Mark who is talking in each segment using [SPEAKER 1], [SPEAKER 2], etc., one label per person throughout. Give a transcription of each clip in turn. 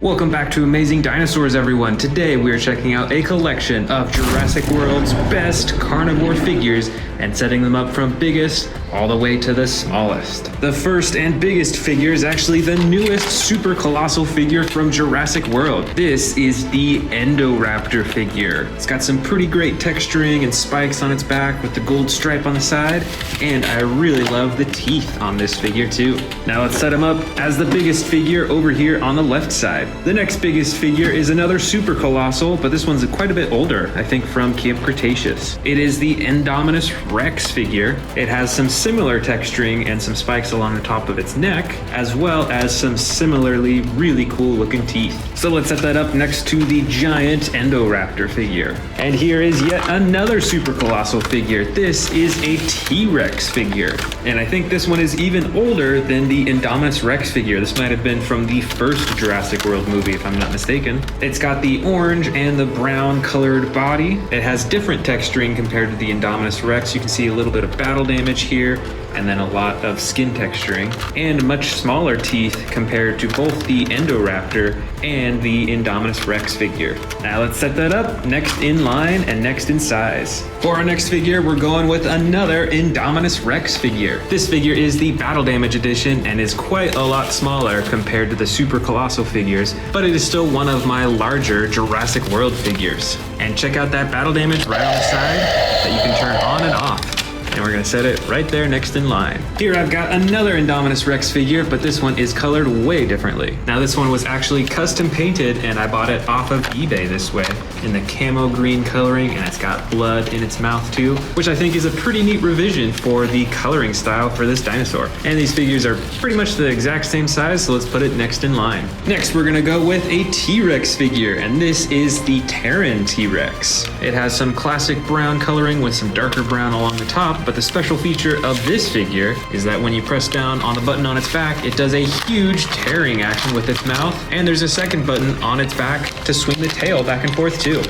[SPEAKER 1] Welcome back to Amazing Dinosaurs, everyone. Today we are checking out a collection of Jurassic World's best carnivore figures and setting them up from biggest all the way to the smallest. The first and biggest figure is actually the newest super colossal figure from Jurassic World. This is the Indoraptor figure. It's got some pretty great texturing and spikes on its back with the gold stripe on the side, and I really love the teeth on this figure too. Now let's set him up as the biggest figure over here on the left side. The next biggest figure is another super colossal, but this one's quite a bit older, I think from Camp Cretaceous. It is the Indominus Rex figure. It has some similar texturing and some spikes along the top of its neck, as well as some similarly really cool looking teeth. So let's set that up next to the giant Indoraptor figure. And here is yet another super colossal figure. This is a T-Rex figure. And I think this one is even older than the Indominus Rex figure. This might have been from the first Jurassic World movie, if I'm not mistaken. It's got the orange and the brown colored body. It has different texturing compared to the Indominus Rex. You can see a little bit of battle damage here, and then a lot of skin texturing, and much smaller teeth compared to both the Indoraptor and the Indominus Rex figure. Now let's set that up next in line and next in size. For our next figure, we're going with another Indominus Rex figure. This figure is the battle damage edition and is quite a lot smaller compared to the super colossal figures, but it is still one of my larger Jurassic World figures. And check out that battle damage right on the side that you can turn on and off. And we're gonna set it right there next in line. Here I've got another Indominus Rex figure, but this one is colored way differently. Now this one was actually custom painted, and I bought it off of eBay this way in the camo green coloring, and it's got blood in its mouth too, which I think is a pretty neat revision for the coloring style for this dinosaur. And these figures are pretty much the exact same size, so let's put it next in line. Next we're gonna go with a T-Rex figure, and this is the Terran T-Rex. It has some classic brown coloring with some darker brown along the top, but the special feature of this figure is that when you press down on the button on its back, it does a huge tearing action with its mouth, and there's a second button on its back to swing the tail back and forth too.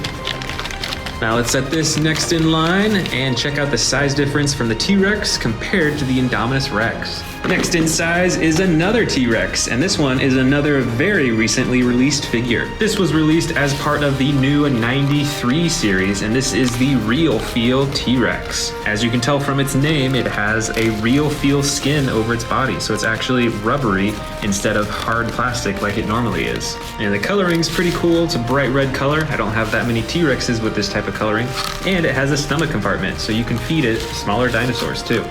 [SPEAKER 1] Now let's set this next in line and check out the size difference from the T-Rex compared to the Indominus Rex. Next in size is another T-Rex, and this one is another very recently released figure. This was released as part of the new 93 series, and this is the Real Feel T-Rex. As you can tell from its name, it has a real feel skin over its body, so it's actually rubbery instead of hard plastic like it normally is. And the coloring's pretty cool. It's a bright red color. I don't have that many T-Rexes with this type of coloring. And it has a stomach compartment, so you can feed it smaller dinosaurs too.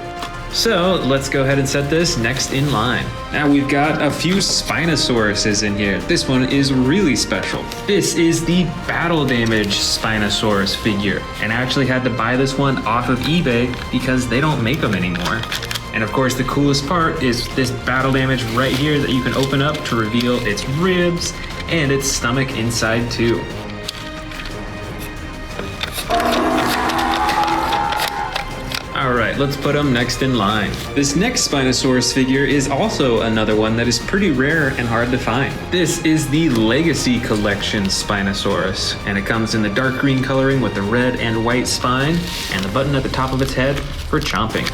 [SPEAKER 1] So let's go ahead and set this next in line. Now we've got a few Spinosauruses in here. This one is really special. This is the battle damage Spinosaurus figure. And I actually had to buy this one off of eBay because they don't make them anymore. And of course the coolest part is this battle damage right here that you can open up to reveal its ribs and its stomach inside too. Alright, let's put them next in line. This next Spinosaurus figure is also another one that is pretty rare and hard to find. This is the Legacy Collection Spinosaurus, and it comes in the dark green coloring with the red and white spine, and the button at the top of its head for chomping.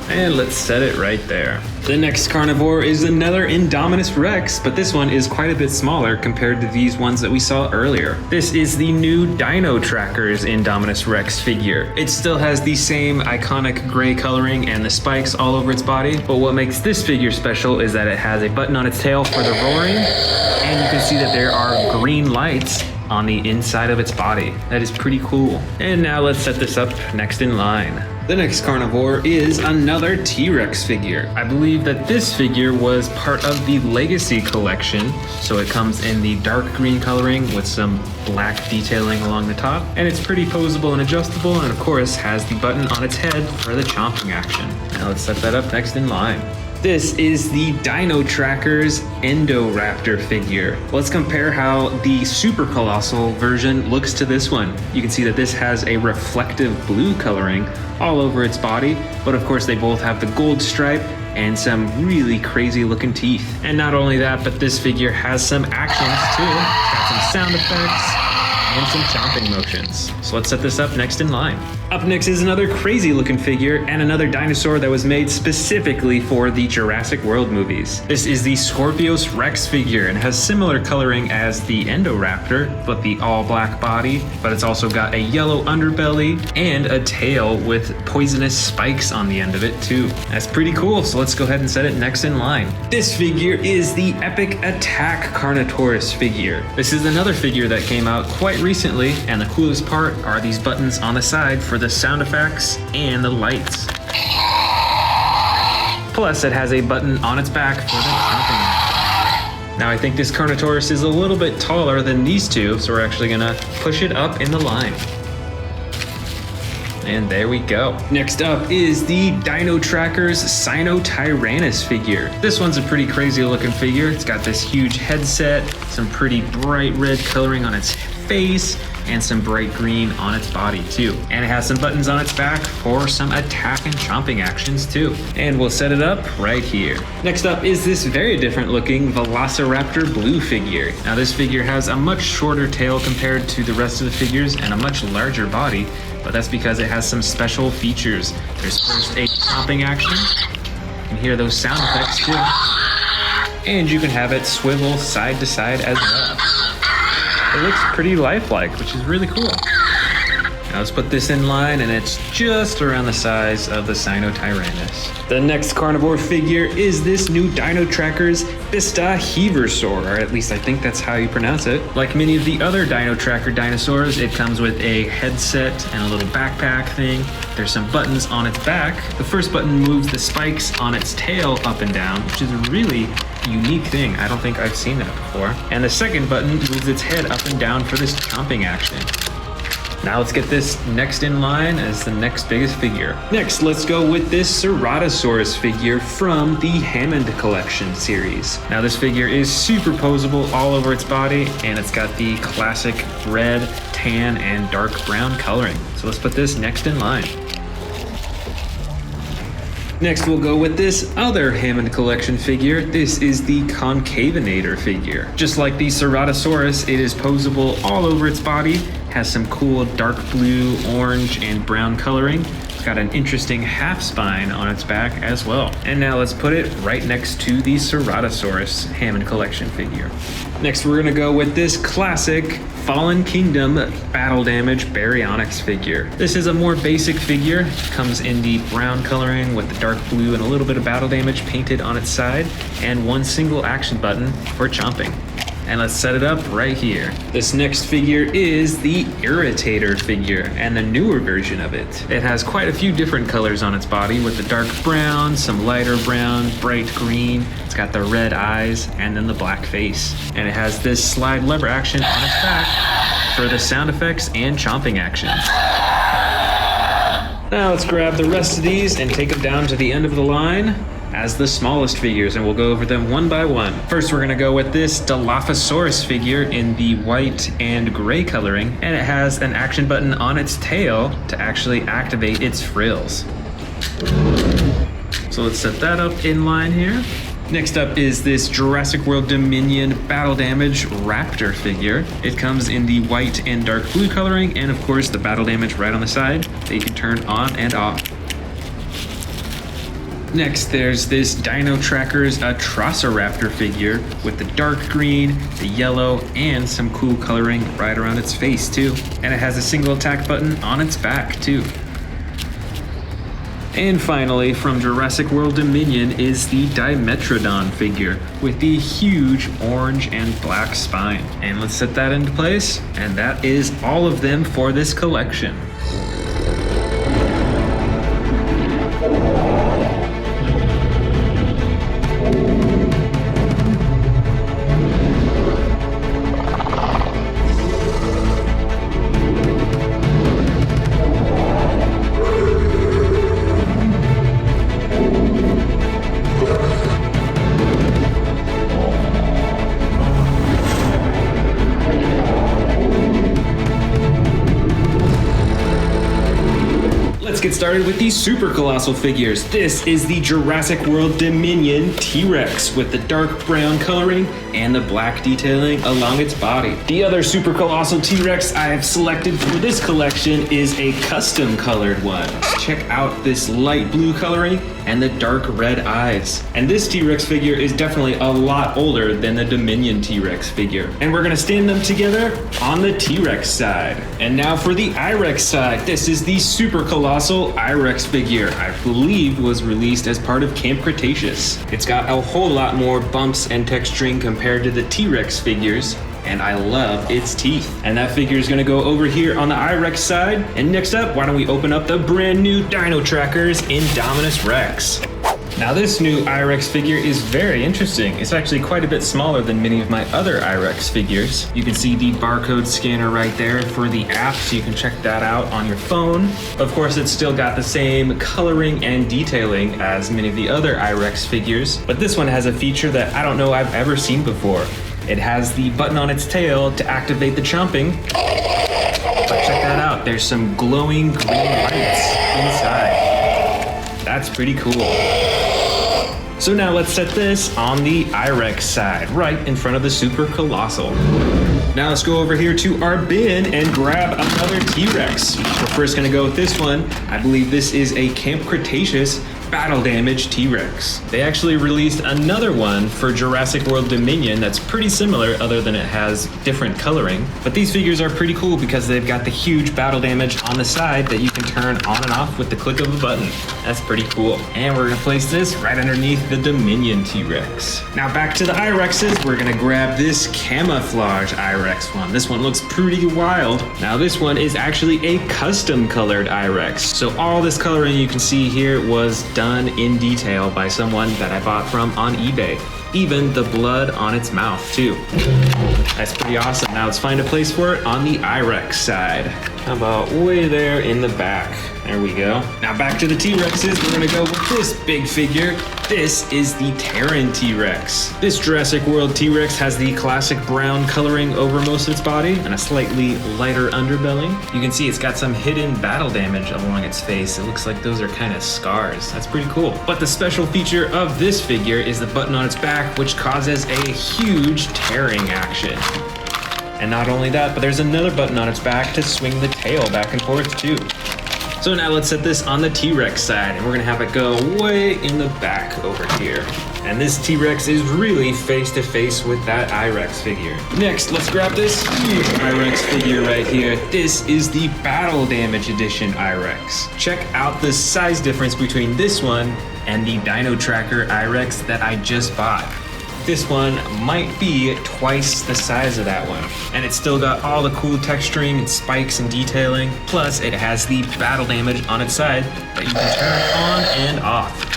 [SPEAKER 1] And let's set it right there. The next carnivore is another Indominus Rex, but this one is quite a bit smaller compared to these ones that we saw earlier. This is the new Dino Trackers Indominus Rex figure. It still has the same iconic gray coloring and the spikes all over its body, but what makes this figure special is that it has a button on its tail for the roaring, and you can see that there are green lights on the inside of its body. That is pretty cool. And now let's set this up next in line. The next carnivore is another T-Rex figure. I believe that this figure was part of the Legacy collection, so it comes in the dark green coloring with some black detailing along the top, and it's pretty posable and adjustable, and of course has the button on its head for the chomping action. Now let's set that up next in line. This is the Dino Trackers Indoraptor figure. Let's compare how the super colossal version looks to this one. You can see that this has a reflective blue coloring all over its body, but of course they both have the gold stripe and some really crazy looking teeth. And not only that, but this figure has some actions too. It's got some sound effects and some chomping motions. So let's set this up next in line. Up next is another crazy looking figure and another dinosaur that was made specifically for the Jurassic World movies. This is the Scorpius Rex figure and has similar coloring as the Indoraptor, but the all black body, but it's also got a yellow underbelly and a tail with poisonous spikes on the end of it too. That's pretty cool, so let's go ahead and set it next in line. This figure is the Epic Attack Carnivores figure. This is another figure that came out quite recently, and the coolest part are these buttons on the side for the sound effects and the lights. Plus, it has a button on its back for the chomping action. Now, I think this Carnotaurus is a little bit taller than these two, so we're actually gonna push it up in the line. And there we go. Next up is the Dino Tracker's Sinotyrannus figure. This one's a pretty crazy looking figure. It's got this huge headset, some pretty bright red coloring on its face, and some bright green on its body too. And it has some buttons on its back for some attack and chomping actions too. And we'll set it up right here. Next up is this very different looking Velociraptor blue figure. Now this figure has a much shorter tail compared to the rest of the figures and a much larger body, but that's because it has some special features. There's first a chomping action. You can hear those sound effects too. And you can have it swivel side to side as well. It looks pretty lifelike, which is really cool. Now let's put this in line, and it's just around the size of the Sinotyrannus. The next carnivore figure is this new Dino Tracker's Heversaur, or at least I think that's how you pronounce it. Like many of the other Dino Tracker dinosaurs, it comes with a headset and a little backpack thing. There's some buttons on its back. The first button moves the spikes on its tail up and down, which is a really unique thing. I don't think I've seen that before. And the second button moves its head up and down for this chomping action. Now let's get this next in line as the next biggest figure. Next, let's go with this Ceratosaurus figure from the Hammond collection series. Now this figure is superposable all over its body, and it's got the classic red, tan, and dark brown coloring. So let's put this next in line. Next, we'll go with this other Hammond collection figure. This is the Concavinator figure. Just like the Ceratosaurus, it is posable all over its body, has some cool dark blue, orange, and brown coloring. It's got an interesting half spine on its back as well. And now let's put it right next to the Ceratosaurus Hammond collection figure. Next, we're gonna go with this classic Fallen Kingdom Battle Damage Baryonyx figure. This is a more basic figure. Comes in the brown coloring with the dark blue and a little bit of battle damage painted on its side, and one single action button for chomping. And let's set it up right here. This next figure is the Irritator figure, and the newer version of it. It has quite a few different colors on its body, with the dark brown, some lighter brown, bright green. It's got the red eyes, and then the black face. And it has this slide lever action on its back for the sound effects and chomping actions. Now let's grab the rest of these and take them down to the end of the line as the smallest figures, and we'll go over them one by one. First, we're gonna go with this Dilophosaurus figure in the white and gray coloring, and it has an action button on its tail to actually activate its frills. So let's set that up in line here. Next up is this Jurassic World Dominion Battle Damage Raptor figure. It comes in the white and dark blue coloring, and of course the battle damage right on the side that you can turn on and off. Next, there's this Dino Tracker's Atrociraptor figure with the dark green, the yellow, and some cool coloring right around its face too. And it has a single attack button on its back too. And finally, from Jurassic World Dominion is the Dimetrodon figure with the huge orange and black spine. And let's set that into place, and that is all of them for this collection. Get started with these super colossal figures. This is the Jurassic World Dominion T-Rex with the dark brown coloring and the black detailing along its body. The other super colossal T-Rex I have selected for this collection is a custom colored one. Check out this light blue coloring and the dark red eyes. And this T-Rex figure is definitely a lot older than the Dominion T-Rex figure. And we're gonna stand them together on the T-Rex side. And now for the I-Rex side. This is the super colossal I-Rex figure. I believe was released as part of Camp Cretaceous. It's got a whole lot more bumps and texturing compared to the T-Rex figures, and I love its teeth. And that figure is gonna go over here on the I-Rex side. And next up, why don't we open up the brand new Dino Trackers Indominus Rex. Now this new I-Rex figure is very interesting. It's actually quite a bit smaller than many of my other I-Rex figures. You can see the barcode scanner right there for the app, so you can check that out on your phone. Of course, it's still got the same coloring and detailing as many of the other I-Rex figures, but this one has a feature that I don't know I've ever seen before. It has the button on its tail to activate the chomping. But check that out, there's some glowing green lights inside. That's pretty cool. So now let's set this on the I-Rex side, right in front of the Super Colossal. Now let's go over here to our bin and grab another T-Rex. We're first gonna go with this one. I believe this is a Camp Cretaceous battle damage T-Rex. They actually released another one for Jurassic World Dominion that's pretty similar, other than it has different coloring. But these figures are pretty cool because they've got the huge battle damage on the side that you can turn on and off with the click of a button. That's pretty cool. And we're gonna place this right underneath the Dominion T-Rex. Now back to the I-Rexes, we're gonna grab this camouflage I-Rex one. This one looks pretty wild. Now this one is actually a custom colored I-Rex. So all this coloring you can see here was done in detail by someone that I bought from on eBay. Even the blood on its mouth too. That's pretty awesome. Now let's find a place for it on the I-Rex side. How about way there in the back? There we go. Now back to the T-Rexes, we're gonna go with this big figure. This is the Terran T-Rex. This Jurassic World T-Rex has the classic brown coloring over most of its body and a slightly lighter underbelly. You can see it's got some hidden battle damage along its face. It looks like those are kind of scars. That's pretty cool. But the special feature of this figure is the button on its back, which causes a huge tearing action. And not only that, but there's another button on its back to swing the tail back and forth too. So now let's set this on the T-Rex side, and we're gonna have it go way in the back over here. And this T-Rex is really face to face with that I-Rex figure. Next, let's grab this huge I-Rex figure right here. This is the Battle Damage Edition I-Rex. Check out the size difference between this one and the Dino Tracker I-Rex that I just bought. This one might be twice the size of that one. And it's still got all the cool texturing and spikes and detailing. Plus it has the battle damage on its side that you can turn on and off.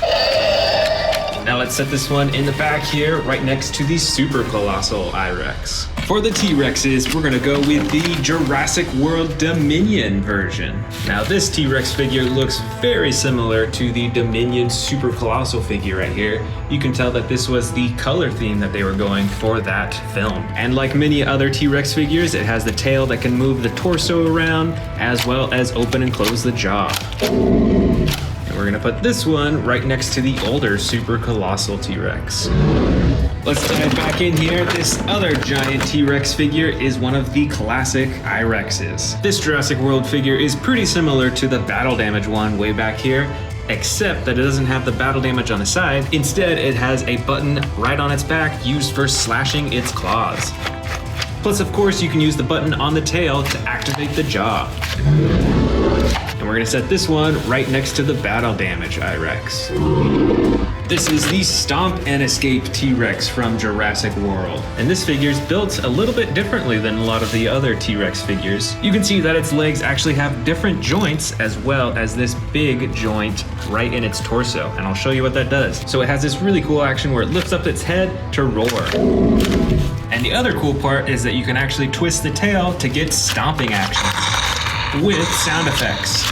[SPEAKER 1] Now let's set this one in the back here, right next to the Super Colossal I-Rex. For the T-Rexes, we're gonna go with the Jurassic World Dominion version. Now this T-Rex figure looks very similar to the Dominion Super Colossal figure right here. You can tell that this was the color theme that they were going for that film. And like many other T-Rex figures, it has the tail that can move the torso around, as well as open and close the jaw. And we're gonna put this one right next to the older Super Colossal T-Rex. Let's dive back in here. This other giant T-Rex figure is one of the classic I-Rexes. This Jurassic World figure is pretty similar to the battle damage one way back here, except that it doesn't have the battle damage on the side. Instead, it has a button right on its back used for slashing its claws. Plus, of course, you can use the button on the tail to activate the jaw. And we're gonna set this one right next to the battle damage I-Rex. This is the Stomp and Escape T-Rex from Jurassic World. And this figure is built a little bit differently than a lot of the other T-Rex figures. You can see that its legs actually have different joints, as well as this big joint right in its torso. And I'll show you what that does. So it has this really cool action where it lifts up its head to roar. And the other cool part is that you can actually twist the tail to get stomping action with sound effects.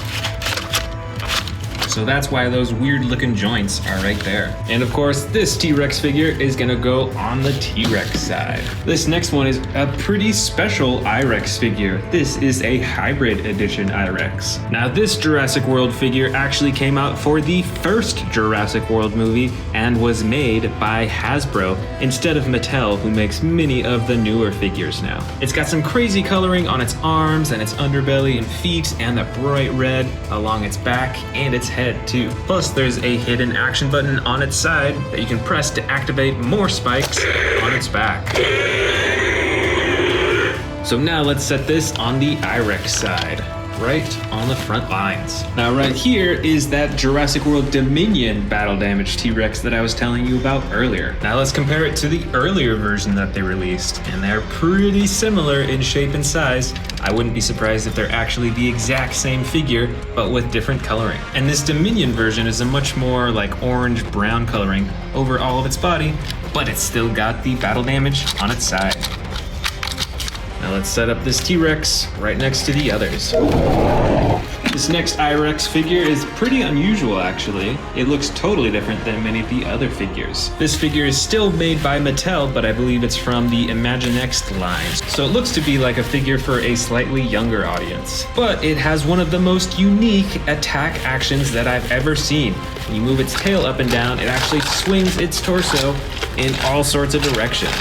[SPEAKER 1] So that's why those weird looking joints are right there. And of course, this T-Rex figure is gonna go on the T-Rex side. This next one is a pretty special I-Rex figure. This is a hybrid edition I-Rex. Now this Jurassic World figure actually came out for the first Jurassic World movie and was made by Hasbro instead of Mattel, who makes many of the newer figures now. It's got some crazy coloring on its arms and its underbelly and feet, and a bright red along its back and its head too. Plus there's a hidden action button on its side that you can press to activate more spikes on its back. So now let's set this on the I-Rex side, right on the front lines. Now right here is that Jurassic World Dominion battle damage T-Rex that I was telling you about earlier. Now let's compare it to the earlier version that they released, and they're pretty similar in shape and size. I wouldn't be surprised if they're actually the exact same figure, but with different coloring. And this Dominion version is a much more like orange-brown coloring over all of its body, but it's still got the battle damage on its side. Now let's set up this T-Rex right next to the others. This next I-Rex figure is pretty unusual actually. It looks totally different than many of the other figures. This figure is still made by Mattel, but I believe it's from the Imaginext line. So it looks to be like a figure for a slightly younger audience. But it has one of the most unique attack actions that I've ever seen. When you move its tail up and down, it actually swings its torso in all sorts of directions.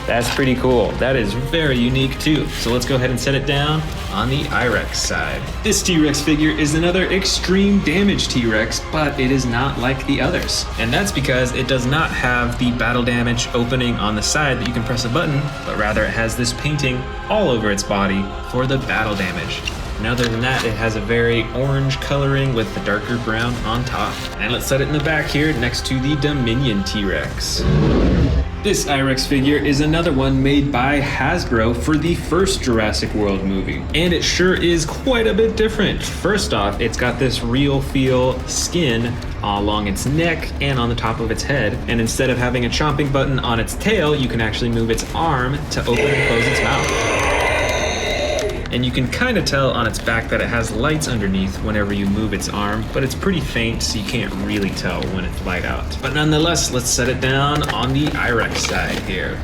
[SPEAKER 1] That's pretty cool. That is very unique too. So let's go ahead and set it down on the I-Rex side. This T-Rex figure is another extreme damage T-Rex, but it is not like the others. And that's because it does not have the battle damage opening on the side that you can press a button, but rather it has this painting all over its body for the battle damage. And other than that, it has a very orange coloring with the darker brown on top. And let's set it in the back here next to the Dominion T-Rex. This I-Rex figure is another one made by Hasbro for the first Jurassic World movie. And it sure is quite a bit different. First off, it's got this real feel skin along its neck and on the top of its head. And instead of having a chomping button on its tail, you can actually move its arm to open and close its mouth. And you can kind of tell on its back that it has lights underneath whenever you move its arm, but it's pretty faint, so you can't really tell when it's light out. But nonetheless, let's set it down on the I-Rex side here.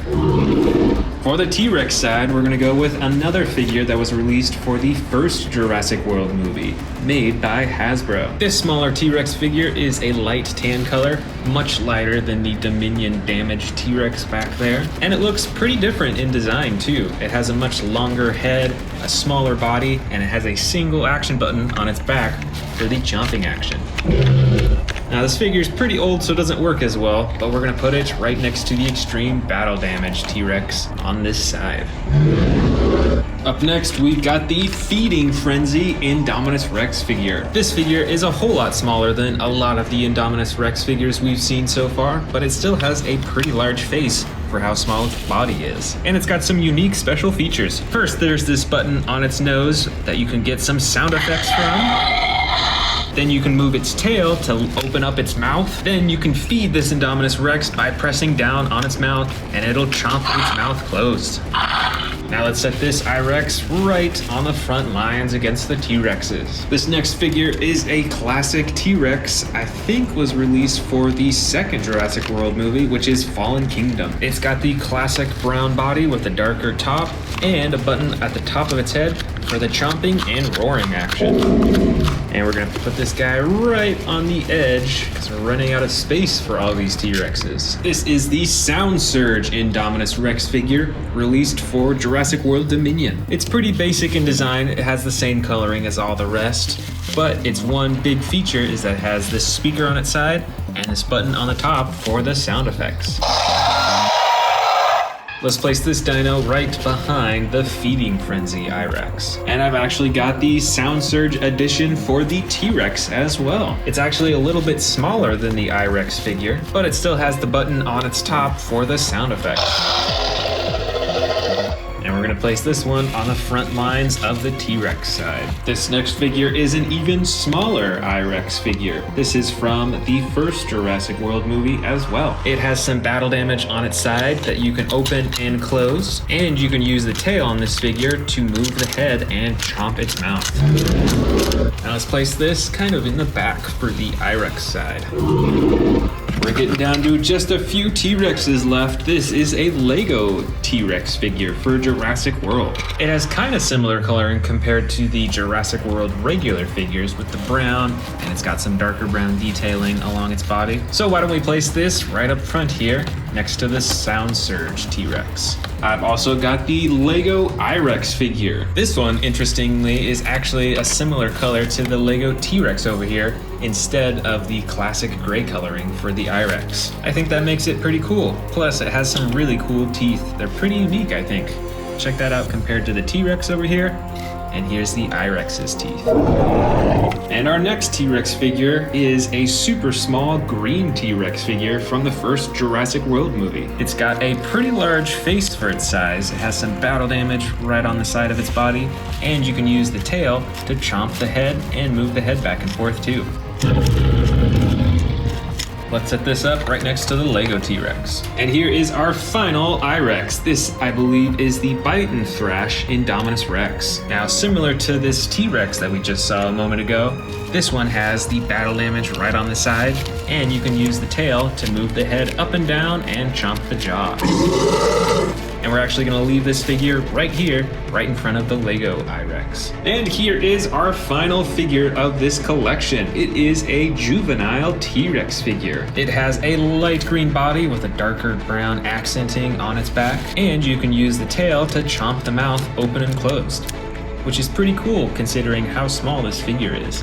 [SPEAKER 1] For the T-Rex side, we're gonna go with another figure that was released for the first Jurassic World movie, made by Hasbro. This smaller T-Rex figure is a light tan color, much lighter than the Dominion damaged T-Rex back there. And it looks pretty different in design too. It has a much longer head, a smaller body, and it has a single action button on its back for the chomping action. Now this figure is pretty old, so it doesn't work as well, but we're gonna put it right next to the extreme battle damage T-Rex on this side. Up next, we've got the Feeding Frenzy Indominus Rex figure. This figure is a whole lot smaller than a lot of the Indominus Rex figures we've seen so far, but it still has a pretty large face for how small its body is. And it's got some unique special features. First, there's this button on its nose that you can get some sound effects from. Then you can move its tail to open up its mouth. Then you can feed this Indominus Rex by pressing down on its mouth, and it'll chomp its mouth closed. Now let's set this I-Rex right on the front lines against the T-Rexes. This next figure is a classic T-Rex, I think was released for the second Jurassic World movie, which is Fallen Kingdom. It's got the classic brown body with the darker top, and a button at the top of its head for the chomping and roaring action. And we're gonna put this guy right on the edge because we're running out of space for all these T-Rexes. This is the Sound Surge Indominus Rex figure released for Jurassic World Dominion. It's pretty basic in design. It has the same coloring as all the rest, but its one big feature is that it has this speaker on its side and this button on the top for the sound effects. Let's place this dino right behind the Feeding Frenzy I-Rex. And I've actually got the Sound Surge edition for the T-Rex as well. It's actually a little bit smaller than the I-Rex figure, but it still has the button on its top for the sound effects. And we're gonna place this one on the front lines of the T-Rex side. This next figure is an even smaller I-Rex figure. This is from the first Jurassic World movie as well. It has some battle damage on its side that you can open and close, and you can use the tail on this figure to move the head and chomp its mouth. Now let's place this kind of in the back for the I-Rex side. We're getting down to just a few T-Rexes left. This is a Lego T-Rex figure for Jurassic World. It has kind of similar coloring compared to the Jurassic World regular figures with the brown, and it's got some darker brown detailing along its body. So why don't we place this right up front here next to the Sound Surge T-Rex. I've also got the Lego I-Rex figure. This one, interestingly, is actually a similar color to the Lego T-Rex over here instead of the classic gray coloring for the I-Rex. I think that makes it pretty cool. Plus, it has some really cool teeth. They're pretty unique, I think. Check that out compared to the T-Rex over here. And here's the I-Rex's teeth. And our next T-Rex figure is a super small green T-Rex figure from the first Jurassic World movie. It's got a pretty large face for its size. It has some battle damage right on the side of its body, and you can use the tail to chomp the head and move the head back and forth too. Let's set this up right next to the Lego T-Rex. And here is our final I-Rex. This, I believe, is the Bite and Thrash Indominus Rex. Now, similar to this T-Rex that we just saw a moment ago, this one has the battle damage right on the side, and you can use the tail to move the head up and down and chomp the jaws. And we're actually gonna leave this figure right here, right in front of the Lego I-Rex. And here is our final figure of this collection. It is a juvenile T-Rex figure. It has a light green body with a darker brown accenting on its back, and you can use the tail to chomp the mouth open and closed, which is pretty cool considering how small this figure is.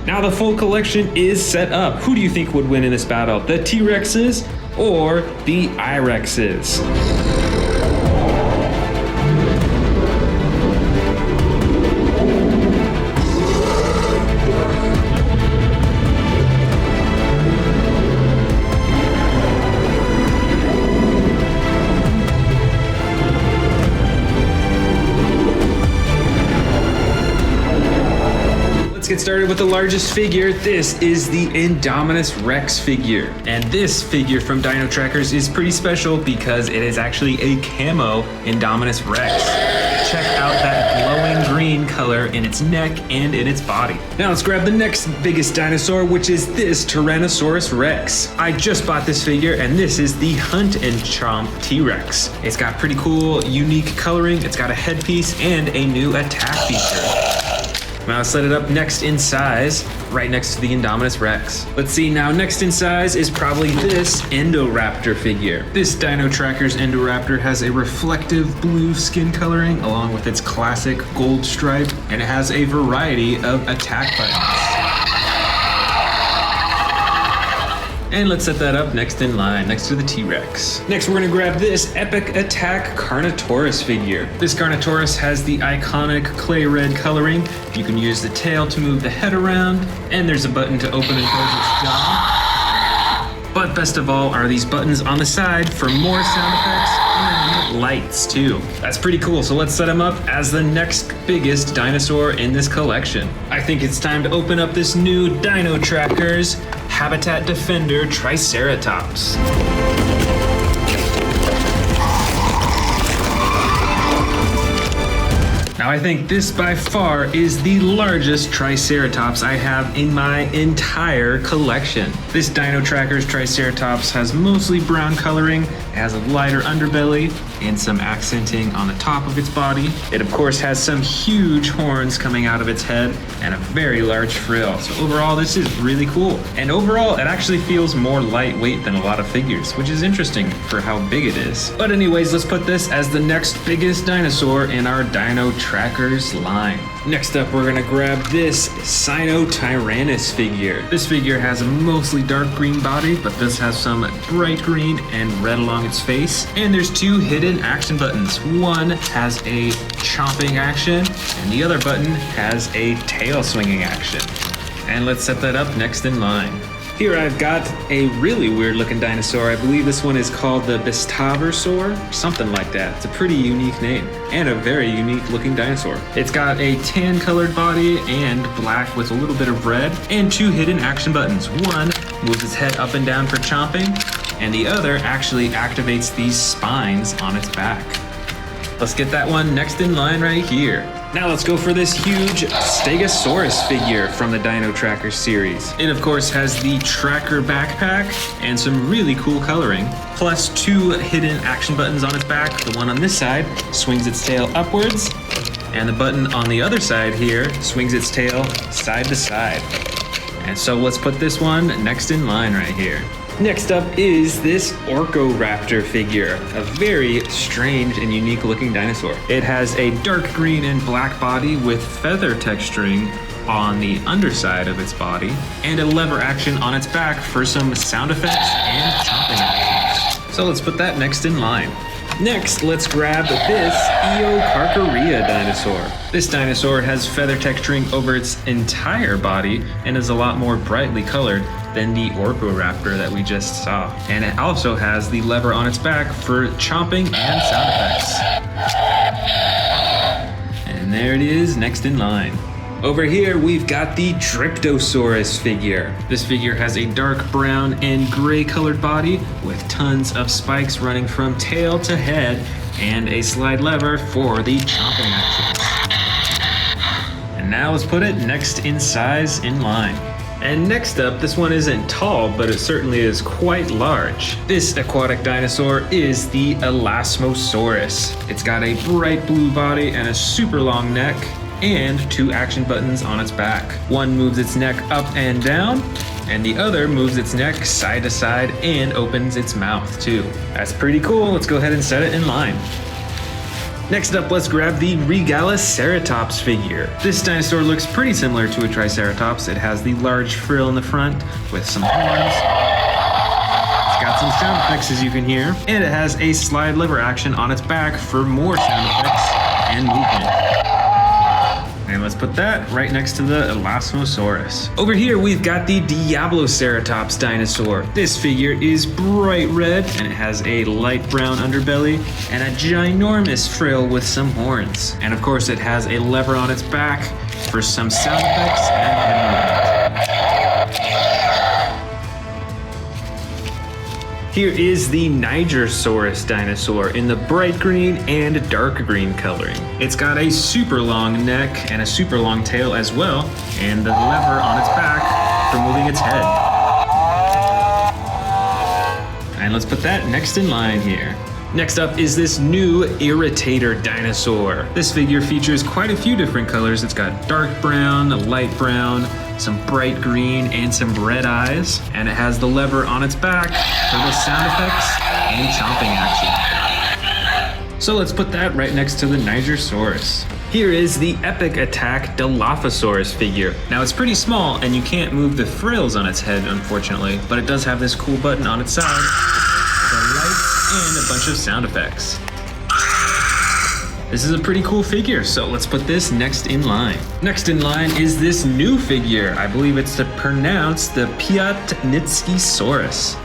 [SPEAKER 1] Now the full collection is set up. Who do you think would win in this battle? The T-Rexes or the I-Rexes? Let's get started with the largest figure. This is the Indominus Rex figure. And this figure from Dino Trackers is pretty special because it is actually a camo Indominus Rex. Check out that glowing green color in its neck and in its body. Now let's grab the next biggest dinosaur, which is this Tyrannosaurus Rex. I just bought this figure, and this is the Hunt and Chomp T-Rex. It's got pretty cool, unique coloring. It's got a headpiece and a new attack feature. Now let's set it up next in size, right next to the Indominus Rex. Let's see, now next in size is probably this Indoraptor figure. This Dino Trackers Indoraptor has a reflective blue skin coloring along with its classic gold stripe, and it has a variety of attack buttons. And let's set that up next in line, next to the T-Rex. Next, we're gonna grab this Epic Attack Carnotaurus figure. This Carnotaurus has the iconic clay red coloring. You can use the tail to move the head around, and there's a button to open and close its jaw. But best of all are these buttons on the side for more sound effects and lights too. That's pretty cool, so let's set him up as the next biggest dinosaur in this collection. I think it's time to open up this new Dino Trackers Habitat Defender Triceratops. Now I think this by far is the largest Triceratops I have in my entire collection. This Dino Trackers Triceratops has mostly brown coloring, it has a lighter underbelly, and some accenting on the top of its body. It of course has some huge horns coming out of its head and a very large frill. So overall this is really cool. And overall it actually feels more lightweight than a lot of figures, which is interesting for how big it is. But anyways, let's put this as the next biggest dinosaur in our Dino Trackers line. Next up, we're gonna grab this Sinotyrannus figure. This figure has a mostly dark green body, but this has some bright green and red along its face. And there's two hidden action buttons. One has a chomping action, and the other button has a tail swinging action. And let's set that up next in line. Here I've got a really weird looking dinosaur. I believe this one is called the Bistavosaur, something like that. It's a pretty unique name and a very unique looking dinosaur. It's got a tan colored body and black with a little bit of red and 2 hidden action buttons. One moves its head up and down for chomping, and the other actually activates these spines on its back. Let's get that one next in line right here. Now let's go for this huge Stegosaurus figure from the Dino Tracker series. It of course has the tracker backpack and some really cool coloring, plus 2 hidden action buttons on its back. The one on this side swings its tail upwards, and the button on the other side here swings its tail side to side. And so let's put this one next in line right here. Next up is this Orcoraptor figure, a very strange and unique looking dinosaur. It has a dark green and black body with feather texturing on the underside of its body, and a lever action on its back for some sound effects and chomping actions. So let's put that next in line. Next, let's grab this Eocarcharia dinosaur. This dinosaur has feather texturing over its entire body and is a lot more brightly colored than the Orcoraptor that we just saw. And it also has the lever on its back for chomping and sound effects. And there it is, next in line. Over here, we've got the Dryptosaurus figure. This figure has a dark brown and gray colored body with tons of spikes running from tail to head and a slide lever for the chomping action. And now let's put it next in size in line. And next up, this one isn't tall, but it certainly is quite large. This aquatic dinosaur is the Elasmosaurus. It's got a bright blue body and a super long neck, and 2 action buttons on its back. One moves its neck up and down, and the other moves its neck side to side and opens its mouth too. That's pretty cool. Let's go ahead and set it in line. Next up, let's grab the Regaloceratops figure. This dinosaur looks pretty similar to a Triceratops. It has the large frill in the front with some horns. It's got some sound effects, as you can hear, and it has a slide lever action on its back for more sound effects and movement. And let's put that right next to the Elasmosaurus. Over here, we've got the Diabloceratops dinosaur. This figure is bright red, and it has a light brown underbelly and a ginormous frill with some horns. And of course, it has a lever on its back for some sound effects and head movement. Here is the Nigersaurus dinosaur in the bright green and dark green coloring. It's got a super long neck and a super long tail as well, and the lever on its back for moving its head. And let's put that next in line here. Next up is this new Irritator dinosaur. This figure features quite a few different colors. It's got dark brown, light brown, some bright green, and some red eyes. And it has the lever on its back for the sound effects and chomping action. So let's put that right next to the Nigersaurus. Here is the Epic Attack Dilophosaurus figure. Now it's pretty small and you can't move the frills on its head, unfortunately, but it does have this cool button on its side, the lights, and a bunch of sound effects. This is a pretty cool figure, so let's put this next in line. Next in line is this new figure. I believe it's pronounced the Piatnitskisaurus.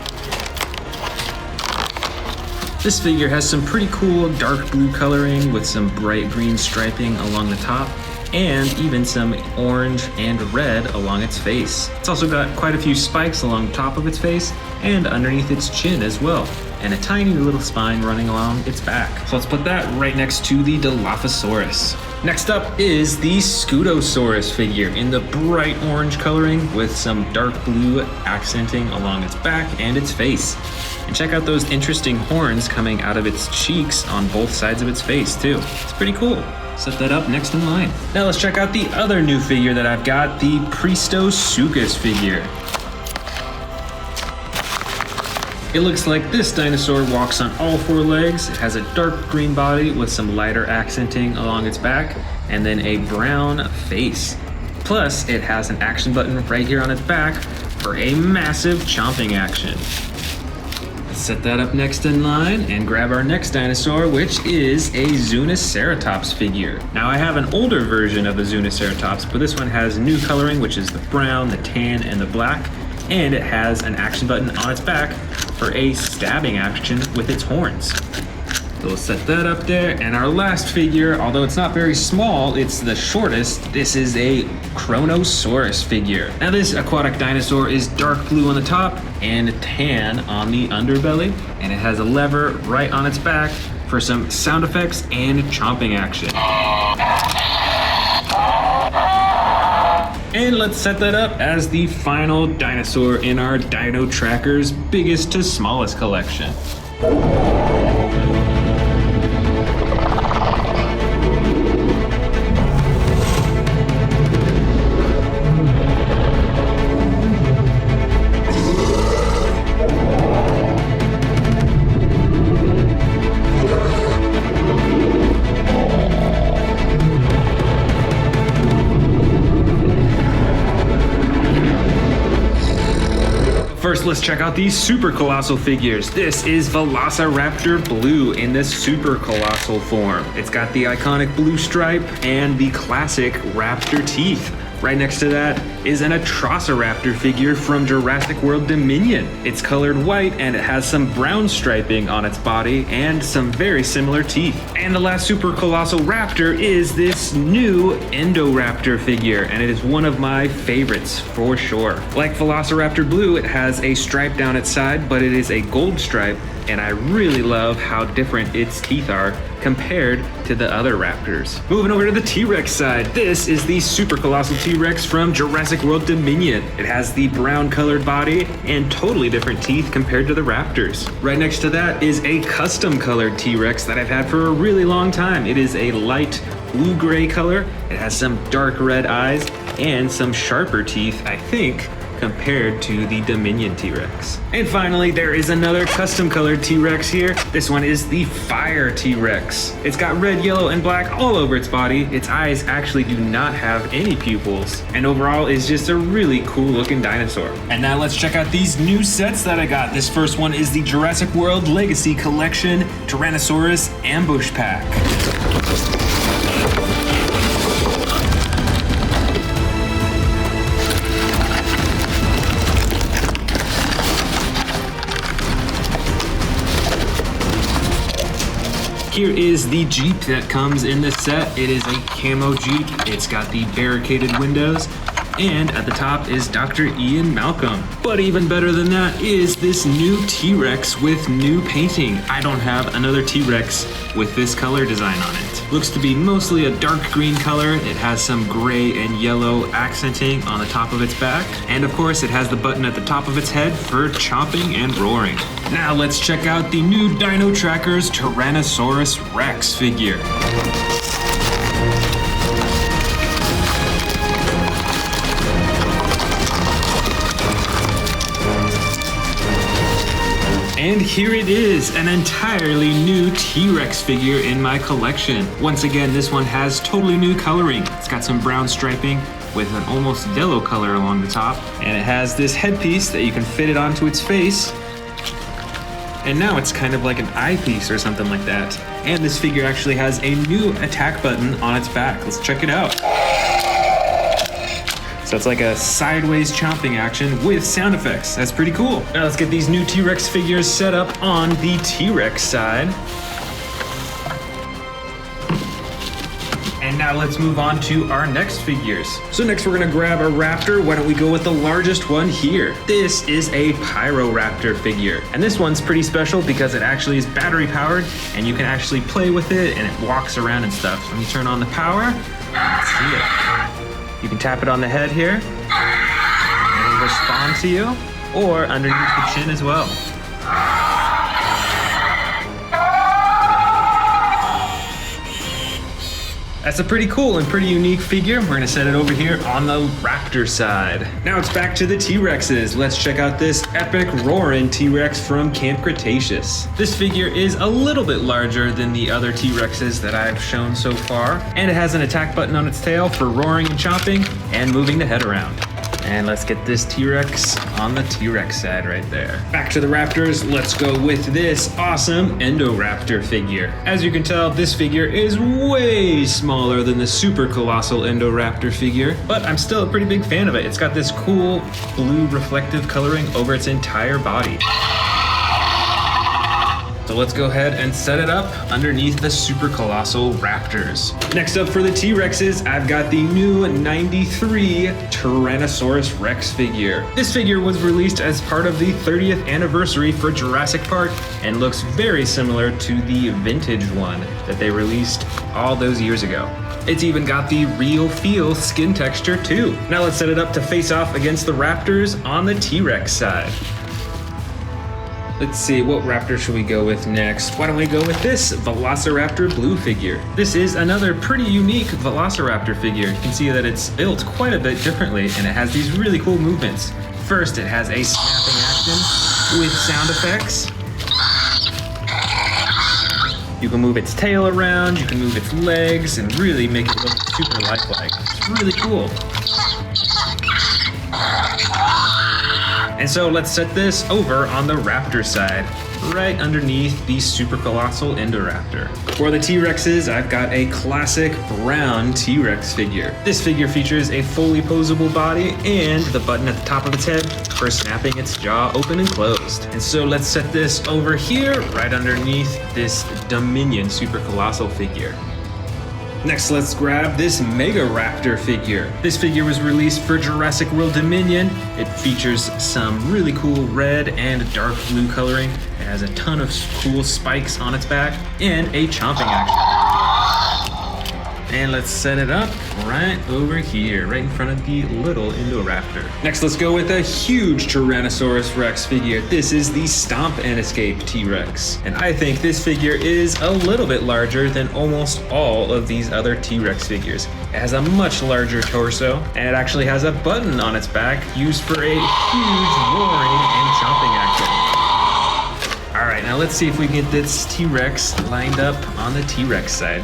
[SPEAKER 1] This figure has some pretty cool dark blue coloring with some bright green striping along the top, and even some orange and red along its face. It's also got quite a few spikes along the top of its face and underneath its chin as well, and a tiny little spine running along its back. So let's put that right next to the Dilophosaurus. Next up is the Scutosaurus figure in the bright orange coloring with some dark blue accenting along its back and its face. And check out those interesting horns coming out of its cheeks on both sides of its face too. It's pretty cool. Set that up next in line. Now let's check out the other new figure that I've got, the Pristosuchus figure. It looks like this dinosaur walks on all 4 legs. It has a dark green body with some lighter accenting along its back, and then a brown face. Plus, it has an action button right here on its back for a massive chomping action. Let's set that up next in line and grab our next dinosaur, which is a Zuniceratops figure. Now I have an older version of the Zuniceratops, but this one has new coloring, which is the brown, the tan, and the black. and it has an action button on its back for a stabbing action with its horns. So we'll set that up there. And our last figure, although it's not very small, it's the shortest. This is a Chronosaurus figure. Now this aquatic dinosaur is dark blue on the top and tan on the underbelly. And it has a lever right on its back for some sound effects and chomping action. And let's set that up as the final dinosaur in our Dino Tracker's biggest to smallest collection. First, let's check out these super colossal figures. This is Velociraptor Blue in the super colossal form. It's got the iconic blue stripe and the classic raptor teeth. Right next to that is an Atrociraptor figure from Jurassic World Dominion. It's colored white and it has some brown striping on its body and some very similar teeth. And the last super colossal raptor is this new Indoraptor figure, and it is one of my favorites for sure. Like Velociraptor Blue, it has a stripe down its side, but it is a gold stripe, and I really love how different its teeth are compared to the other raptors. Moving over to the T-Rex side, this is the super colossal T-Rex from Jurassic World Dominion. It has the brown colored body and totally different teeth compared to the raptors. Right next to that is a custom colored T-Rex that I've had for a really long time. It is a light blue-gray color. It has some dark red eyes and some sharper teeth, I think, compared to the Dominion T-Rex. And finally, there is another custom colored T-Rex here. This one is the Fire T-Rex. It's got red, yellow, and black all over its body. Its eyes actually do not have any pupils, and overall is just a really cool looking dinosaur. And now let's check out these new sets that I got. This first one is the Jurassic World Legacy Collection Tyrannosaurus Ambush Pack. Here is the Jeep that comes in this set. It is a camo Jeep. It's got the barricaded windows, and at the top is Dr. Ian Malcolm. But even better than that is this new T-Rex with new painting. I don't have another T-Rex with this color design on it. Looks to be mostly a dark green color. It has some gray and yellow accenting on the top of its back. And of course, it has the button at the top of its head for chomping and roaring. Now let's check out the new Dino Tracker's Tyrannosaurus Rex figure. And here it is, an entirely new T-Rex figure in my collection. Once again, this one has totally new coloring. It's got some brown striping with an almost yellow color along the top. And it has this headpiece that you can fit it onto its face. And now it's kind of like an eyepiece or something like that. And this figure actually has a new attack button on its back. Let's check it out. So it's like a sideways chomping action with sound effects. That's pretty cool. Now let's get these new T-Rex figures set up on the T-Rex side. And now let's move on to our next figures. So next we're gonna grab a raptor. Why don't we go with the largest one here? This is a Pyroraptor figure. And this one's pretty special because it actually is battery powered and you can actually play with it and it walks around and stuff. So let me turn on the power. Let's see it. You can tap it on the head here, and it'll respond to you, or underneath the chin as well. That's a pretty cool and pretty unique figure. We're gonna set it over here on the Raptor side. Now it's back to the T-Rexes. Let's check out this epic roaring T-Rex from Camp Cretaceous. This figure is a little bit larger than the other T-Rexes that I've shown so far, and it has an attack button on its tail for roaring and chomping and moving the head around. And let's get this T-Rex on the T-Rex side right there. Back to the Raptors, let's go with this awesome Indoraptor figure. As you can tell, this figure is way smaller than the super colossal Indoraptor figure, but I'm still a pretty big fan of it. It's got this cool blue reflective coloring over its entire body. So let's go ahead and set it up underneath the super colossal Raptors. Next up for the T-Rexes, I've got the new 93 Tyrannosaurus Rex figure. This figure was released as part of the 30th anniversary for Jurassic Park and looks very similar to the vintage one that they released all those years ago. It's even got the real feel skin texture too. Now let's set it up to face off against the Raptors on the T-Rex side. Let's see, what Raptor should we go with next? Why don't we go with this Velociraptor blue figure? This is another pretty unique Velociraptor figure. You can see that it's built quite a bit differently and it has these really cool movements. First, it has a snapping action with sound effects. You can move its tail around, you can move its legs, and really make it look super lifelike. It's really cool. And so let's set this over on the Raptor side, right underneath the super colossal Indoraptor. For the T-Rexes, I've got a classic brown T-Rex figure. This figure features a fully posable body and the button at the top of its head for snapping its jaw open and closed. And so let's set this over here, right underneath this Dominion super colossal figure. Next, let's grab this Mega Raptor figure. This figure was released for Jurassic World Dominion. It features some really cool red and dark blue coloring. It has a ton of cool spikes on its back and a chomping action. And let's set it up right over here, right in front of the little Indoraptor. Next, let's go with a huge Tyrannosaurus Rex figure. This is the Stomp and Escape T-Rex. And I think this figure is a little bit larger than almost all of these other T-Rex figures. It has a much larger torso, and it actually has a button on its back used for a huge roaring and chomping action. All right, now let's see if we can get this T-Rex lined up on the T-Rex side.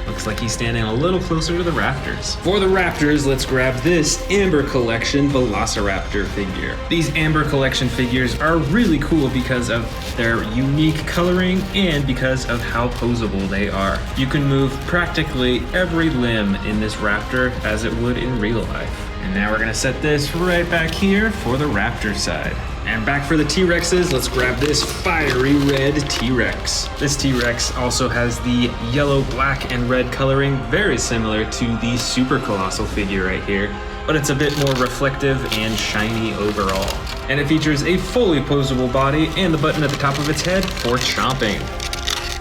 [SPEAKER 1] Looks like he's standing a little closer to the Raptors. For the Raptors, let's grab this Amber Collection Velociraptor figure. These Amber Collection figures are really cool because of their unique coloring and because of how posable they are. You can move practically every limb in this Raptor as it would in real life. And now we're gonna set this right back here for the Raptor side. And back for the T-Rexes, let's grab this fiery red T-Rex. This T-Rex also has the yellow, black, and red coloring, very similar to the super colossal figure right here, but it's a bit more reflective and shiny overall. And it features a fully posable body and the button at the top of its head for chomping.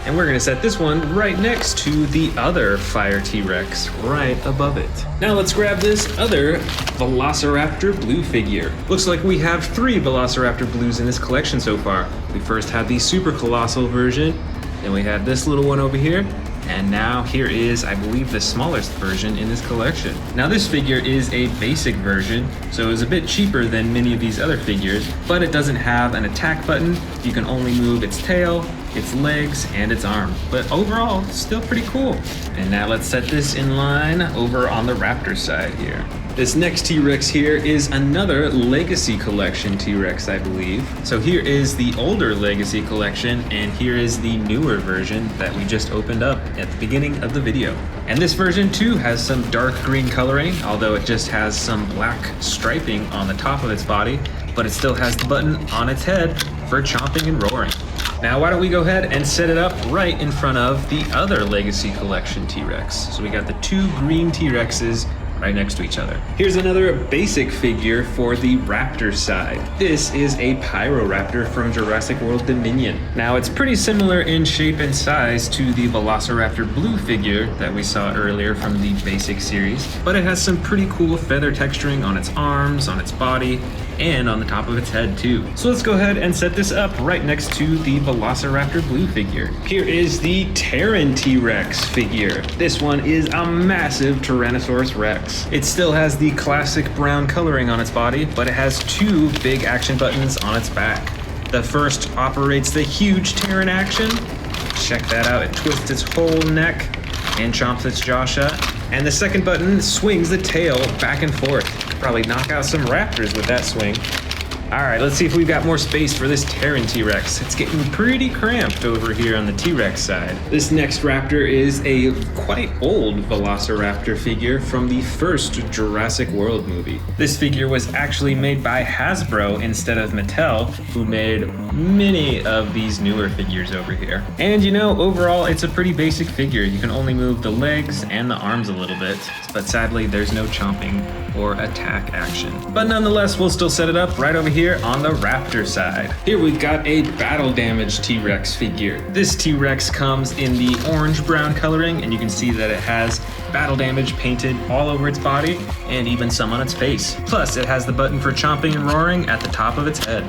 [SPEAKER 1] And we're gonna set this one right next to the other Fire T-Rex, right above it. Now let's grab this other Velociraptor blue figure. Looks like we have 3 Velociraptor blues in this collection so far. We first had the super colossal version, then we had this little one over here, and now here is, I believe, the smallest version in this collection. Now this figure is a basic version, so it's a bit cheaper than many of these other figures, but it doesn't have an attack button. You can only move its tail, its legs, and its arm. But overall, still pretty cool. And now let's set this in line over on the Raptor side here. This next T-Rex here is another Legacy Collection T-Rex, I believe. So here is the older Legacy Collection, and here is the newer version that we just opened up at the beginning of the video. And this version too has some dark green coloring, although it just has some black striping on the top of its body, but it still has the button on its head for chomping and roaring. Now why don't we go ahead and set it up right in front of the other Legacy Collection T-Rex. So we got the 2 green T-Rexes right next to each other. Here's another basic figure for the Raptor side. This is a Pyroraptor from Jurassic World Dominion. Now it's pretty similar in shape and size to the Velociraptor blue figure that we saw earlier from the basic series, but it has some pretty cool feather texturing on its arms, on its body, and on the top of its head too. So let's go ahead and set this up right next to the Velociraptor blue figure. Here is the Terran T-Rex figure. This one is a massive Tyrannosaurus Rex. It still has the classic brown coloring on its body, but it has 2 big action buttons on its back. The first operates the huge Terran action. Check that out, it twists its whole neck and chomps its jaw shut. And the second button swings the tail back and forth. probably knock out some raptors with that swing. All right, let's see if we've got more space for this Terran T-Rex. It's getting pretty cramped over here on the T-Rex side. This next raptor is a quite old Velociraptor figure from the first Jurassic World movie. This figure was actually made by Hasbro instead of Mattel, who made many of these newer figures over here. And you know, overall, it's a pretty basic figure. You can only move the legs and the arms a little bit, but sadly, there's no chomping or attack action. But nonetheless, we'll still set it up right over here on the Raptor side. Here we've got a battle damaged T-Rex figure. This T-Rex comes in the orange-brown coloring, and you can see that it has battle damage painted all over its body and even some on its face. Plus, it has the button for chomping and roaring at the top of its head.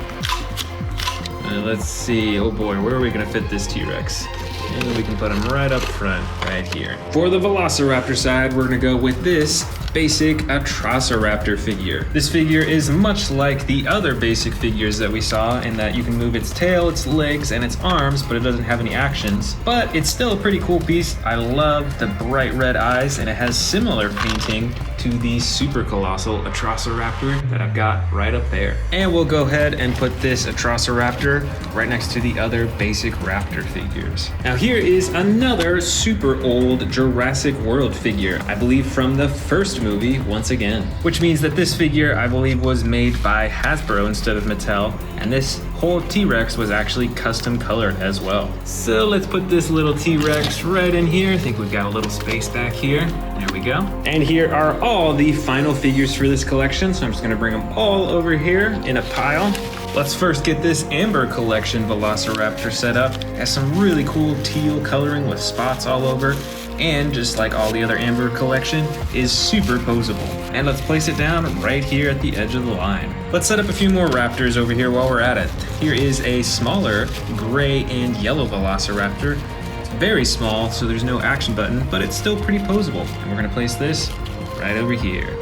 [SPEAKER 1] Let's see, oh boy, where are we gonna fit this T-Rex? And we can put him right up front, right here. For the Velociraptor side, we're gonna go with this basic Atrociraptor figure. This figure is much like the other basic figures that we saw in that you can move its tail, its legs, and its arms, but it doesn't have any actions. But it's still a pretty cool piece. I love the bright red eyes, and it has similar painting to the super colossal Atrociraptor that I've got right up there. And we'll go ahead and put this Atrociraptor right next to the other basic raptor figures. Now here is another super old Jurassic World figure, I believe from the first movie once again. Which means that this figure, I believe, was made by Hasbro instead of Mattel, and this whole T-Rex was actually custom colored as well. So let's put this little T-Rex right in here. I think we've got a little space back here. There we go. And here are all the final figures for this collection, so I'm just gonna bring them all over here in a pile. Let's first get this Amber Collection Velociraptor set up. It has some really cool teal coloring with spots all over, and just like all the other Amber Collection, is super posable. And let's place it down right here at the edge of the line. Let's set up a few more raptors over here while we're at it. Here is a smaller gray and yellow Velociraptor. It's very small, so there's no action button, but it's still pretty posable. And we're gonna place this right over here.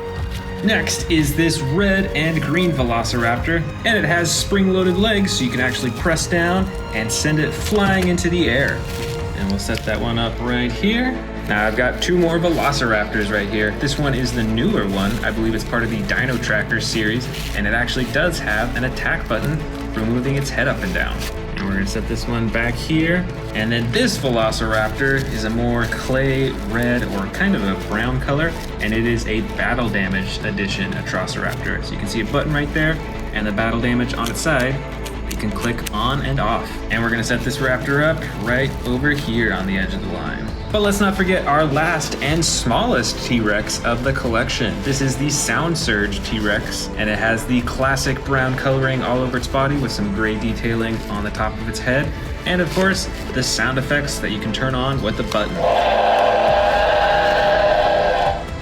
[SPEAKER 1] Next is this red and green Velociraptor, and it has spring-loaded legs, so you can actually press down and send it flying into the air. And we'll set that one up right here. Now I've got two more Velociraptors right here. This one is the newer one. I believe it's part of the Dino Tracker series, and it actually does have an attack button for moving its head up and down. And we're gonna set this one back here. And then this Velociraptor is a more clay red or kind of a brown color, and it is a battle damage edition Atrociraptor. So you can see a button right there and the battle damage on its side. You can click on and off. And we're gonna set this raptor up right over here on the edge of the line. But let's not forget our last and smallest T-Rex of the collection. This is the Sound Surge T-Rex, and it has the classic brown coloring all over its body with some gray detailing on the top of its head. And of course, the sound effects that you can turn on with the button.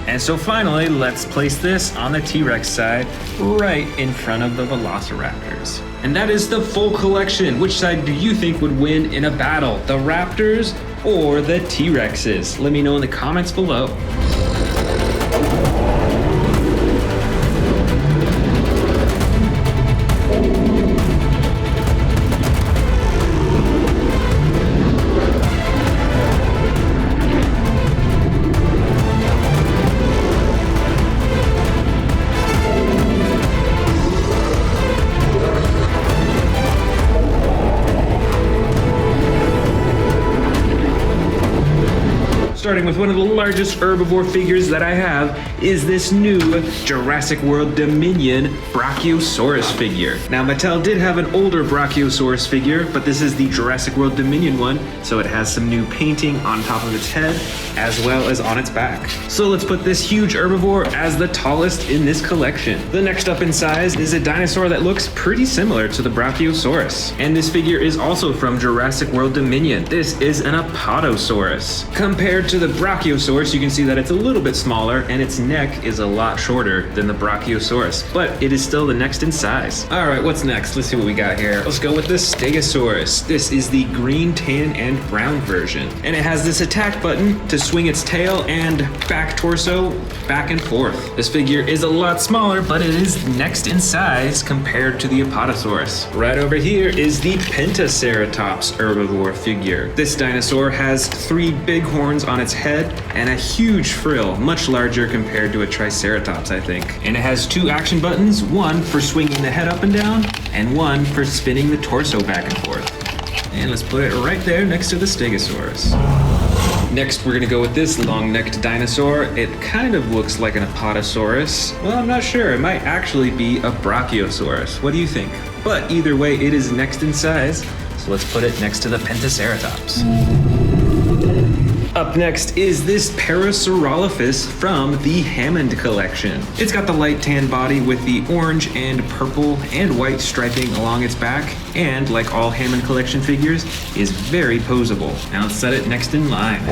[SPEAKER 1] And so finally, let's place this on the T-Rex side, right in front of the Velociraptors. And that is the full collection. Which side do you think would win in a battle? The Raptors or the T-Rexes? Let me know in the comments below. Starting with one of the largest herbivore figures that I have is this new Jurassic World Dominion Brachiosaurus figure. Now Mattel did have an older Brachiosaurus figure, but this is the Jurassic World Dominion one, so it has some new painting on top of its head as well as on its back. So let's put this huge herbivore as the tallest in this collection. The next up in size is a dinosaur that looks pretty similar to the Brachiosaurus. And this figure is also from Jurassic World Dominion. This is an Apatosaurus. Compared to the Brachiosaurus, you can see that it's a little bit smaller and its neck is a lot shorter than the Brachiosaurus, but it is still the next in size. All right, what's next? Let's see what we got here. Let's go with the Stegosaurus. This is the green, tan, and brown version. And it has this attack button to swing its tail and back torso back and forth. This figure is a lot smaller, but it is next in size compared to the Apatosaurus. Right over here is the Pentaceratops herbivore figure. This dinosaur has 3 big horns on its head and a huge frill, much larger compared to a Triceratops, I think. And it has 2 action buttons, one for swinging the head up and down, and one for spinning the torso back and forth. And let's put it right there next to the Stegosaurus. Next, we're gonna go with this long-necked dinosaur. It kind of looks like an Apatosaurus. Well, I'm not sure. It might actually be a Brachiosaurus. What do you think? But either way, it is next in size. So let's put it next to the Pentaceratops. Up next is this Parasaurolophus from the Hammond collection. It's got the light tan body with the orange and purple and white striping along its back, and like all Hammond collection figures, is very poseable. Now let's set it next in line.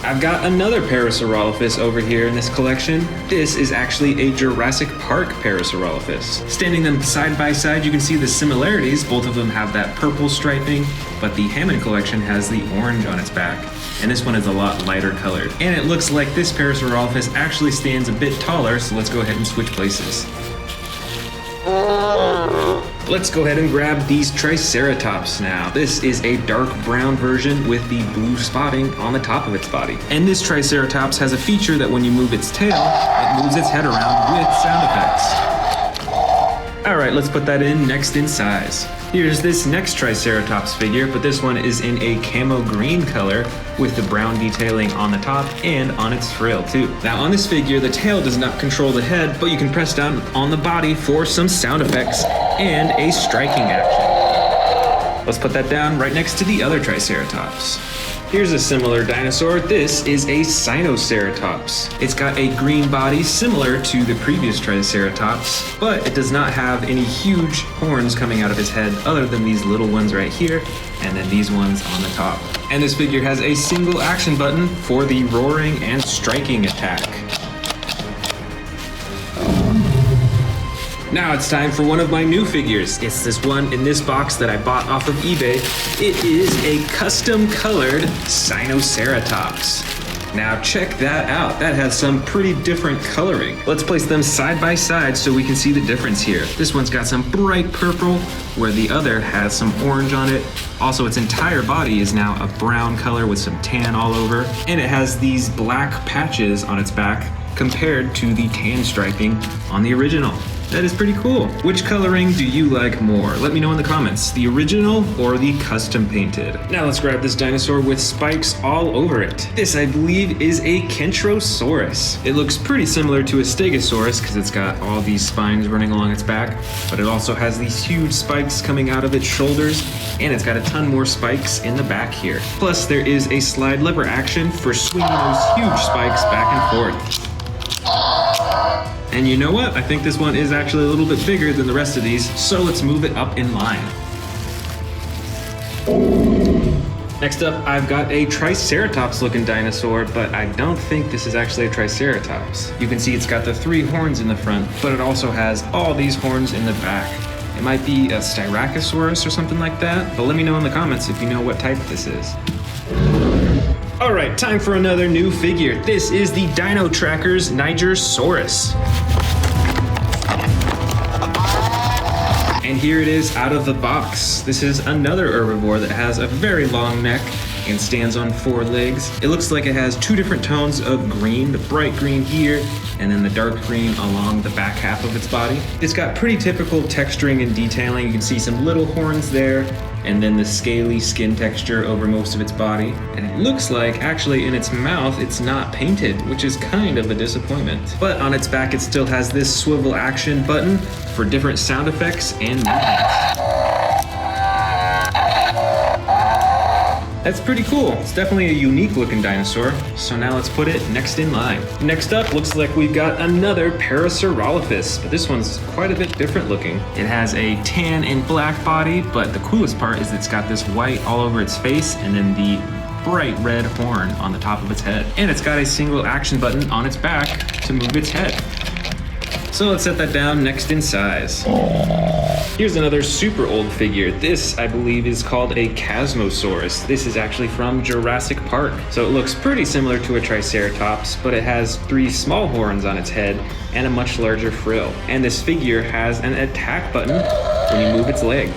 [SPEAKER 1] I've got another Parasaurolophus over here in this collection. This is actually a Jurassic Park Parasaurolophus. Standing them side by side, you can see the similarities. Both of them have that purple striping, but the Hammond collection has the orange on its back. And this one is a lot lighter colored. And it looks like this Parasaurolophus actually stands a bit taller, so let's go ahead and switch places. Let's go ahead and grab these Triceratops now. This is a dark brown version with the blue spotting on the top of its body. And this Triceratops has a feature that when you move its tail, it moves its head around with sound effects. All right, let's put that in next in size. Here's this next Triceratops figure, but this one is in a camo green color with the brown detailing on the top and on its frill too. Now on this figure, the tail does not control the head, but you can press down on the body for some sound effects and a striking action. Let's put that down right next to the other Triceratops. Here's a similar dinosaur. This is a Spinosaurus. It's got a green body similar to the previous Triceratops, but it does not have any huge horns coming out of its head other than these little ones right here, and then these ones on the top. And this figure has a single action button for the roaring and striking attack. Now it's time for one of my new figures. It's this one in this box that I bought off of eBay. It is a custom colored Sinoceratops. Now check that out. That has some pretty different coloring. Let's place them side by side so we can see the difference here. This one's got some bright purple, where the other has some orange on it. Also, its entire body is now a brown color with some tan all over. And it has these black patches on its back compared to the tan striping on the original. That is pretty cool. Which coloring do you like more? Let me know in the comments, the original or the custom painted. Now let's grab this dinosaur with spikes all over it. This, I believe, is a Kentrosaurus. It looks pretty similar to a Stegosaurus because it's got all these spines running along its back, but it also has these huge spikes coming out of its shoulders, and it's got a ton more spikes in the back here. Plus, there is a slide lever action for swinging those huge spikes back and forth. And you know what? I think this one is actually a little bit bigger than the rest of these, so let's move it up in line. Next up, I've got a Triceratops looking dinosaur, but I don't think this is actually a Triceratops. You can see it's got the 3 horns in the front, but it also has all these horns in the back. It might be a Styracosaurus or something like that, but let me know in the comments if you know what type this is. All right, time for another new figure. This is the Dino Tracker's Nigersaurus. And here it is out of the box. This is another herbivore that has a very long neck and stands on 4 legs. It looks like it has 2 different tones of green, the bright green here, and then the dark green along the back half of its body. It's got pretty typical texturing and detailing. You can see some little horns there, and then the scaly skin texture over most of its body. And it looks like actually in its mouth it's not painted, which is kind of a disappointment. But on its back it still has this swivel action button for different sound effects and movements. That's pretty cool. It's definitely a unique looking dinosaur. So now let's put it next in line. Next up, looks like we've got another Parasaurolophus, but this one's quite a bit different looking. It has a tan and black body, but the coolest part is it's got this white all over its face and then the bright red horn on the top of its head. And it's got a single action button on its back to move its head. So let's set that down next in size. Here's another super old figure. This, I believe, is called a Chasmosaurus. This is actually from Jurassic Park. So it looks pretty similar to a Triceratops, but it has 3 small horns on its head and a much larger frill. And this figure has an attack button when you move its leg.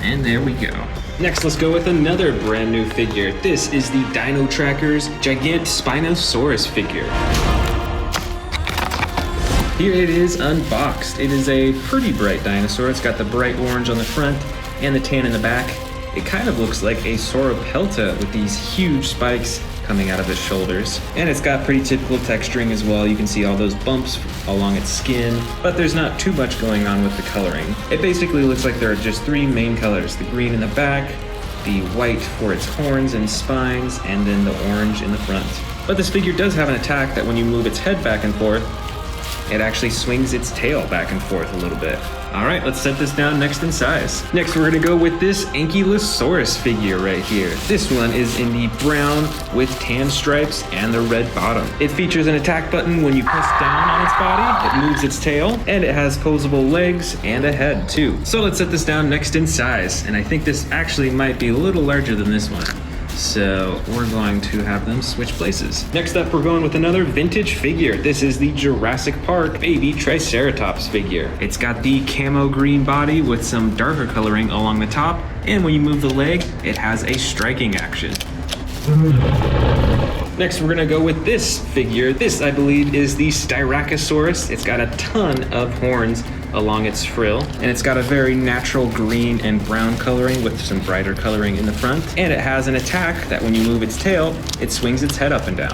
[SPEAKER 1] And there we go. Next, let's go with another brand new figure. This is the Dino Tracker's Gigant Spinosaurus figure. Here it is unboxed. It is a pretty bright dinosaur. It's got the bright orange on the front and the tan in the back. It kind of looks like a sauropelta with these huge spikes coming out of its shoulders. And it's got pretty typical texturing as well. You can see all those bumps along its skin, but there's not too much going on with the coloring. It basically looks like there are just three main colors: the green in the back, the white for its horns and spines, and then the orange in the front. But this figure does have an attack that when you move its head back and forth, it actually swings its tail back and forth a little bit. All right, let's set this down next in size. Next, we're gonna go with this Ankylosaurus figure right here. This one is in the brown with tan stripes and the red bottom. It features an attack button when you press down on its body. It moves its tail, and it has posable legs and a head too. So let's set this down next in size. And I think this actually might be a little larger than this one. So we're going to have them switch places. Next up, we're going with another vintage figure. This is the Jurassic Park baby Triceratops figure. It's got the camo green body with some darker coloring along the top, and when you move the leg, it has a striking action. Next, we're gonna go with this figure. This, I believe, is the Styracosaurus. It's got a ton of horns along its frill, and it's got a very natural green and brown coloring with some brighter coloring in the front. And it has an attack that when you move its tail, it swings its head up and down.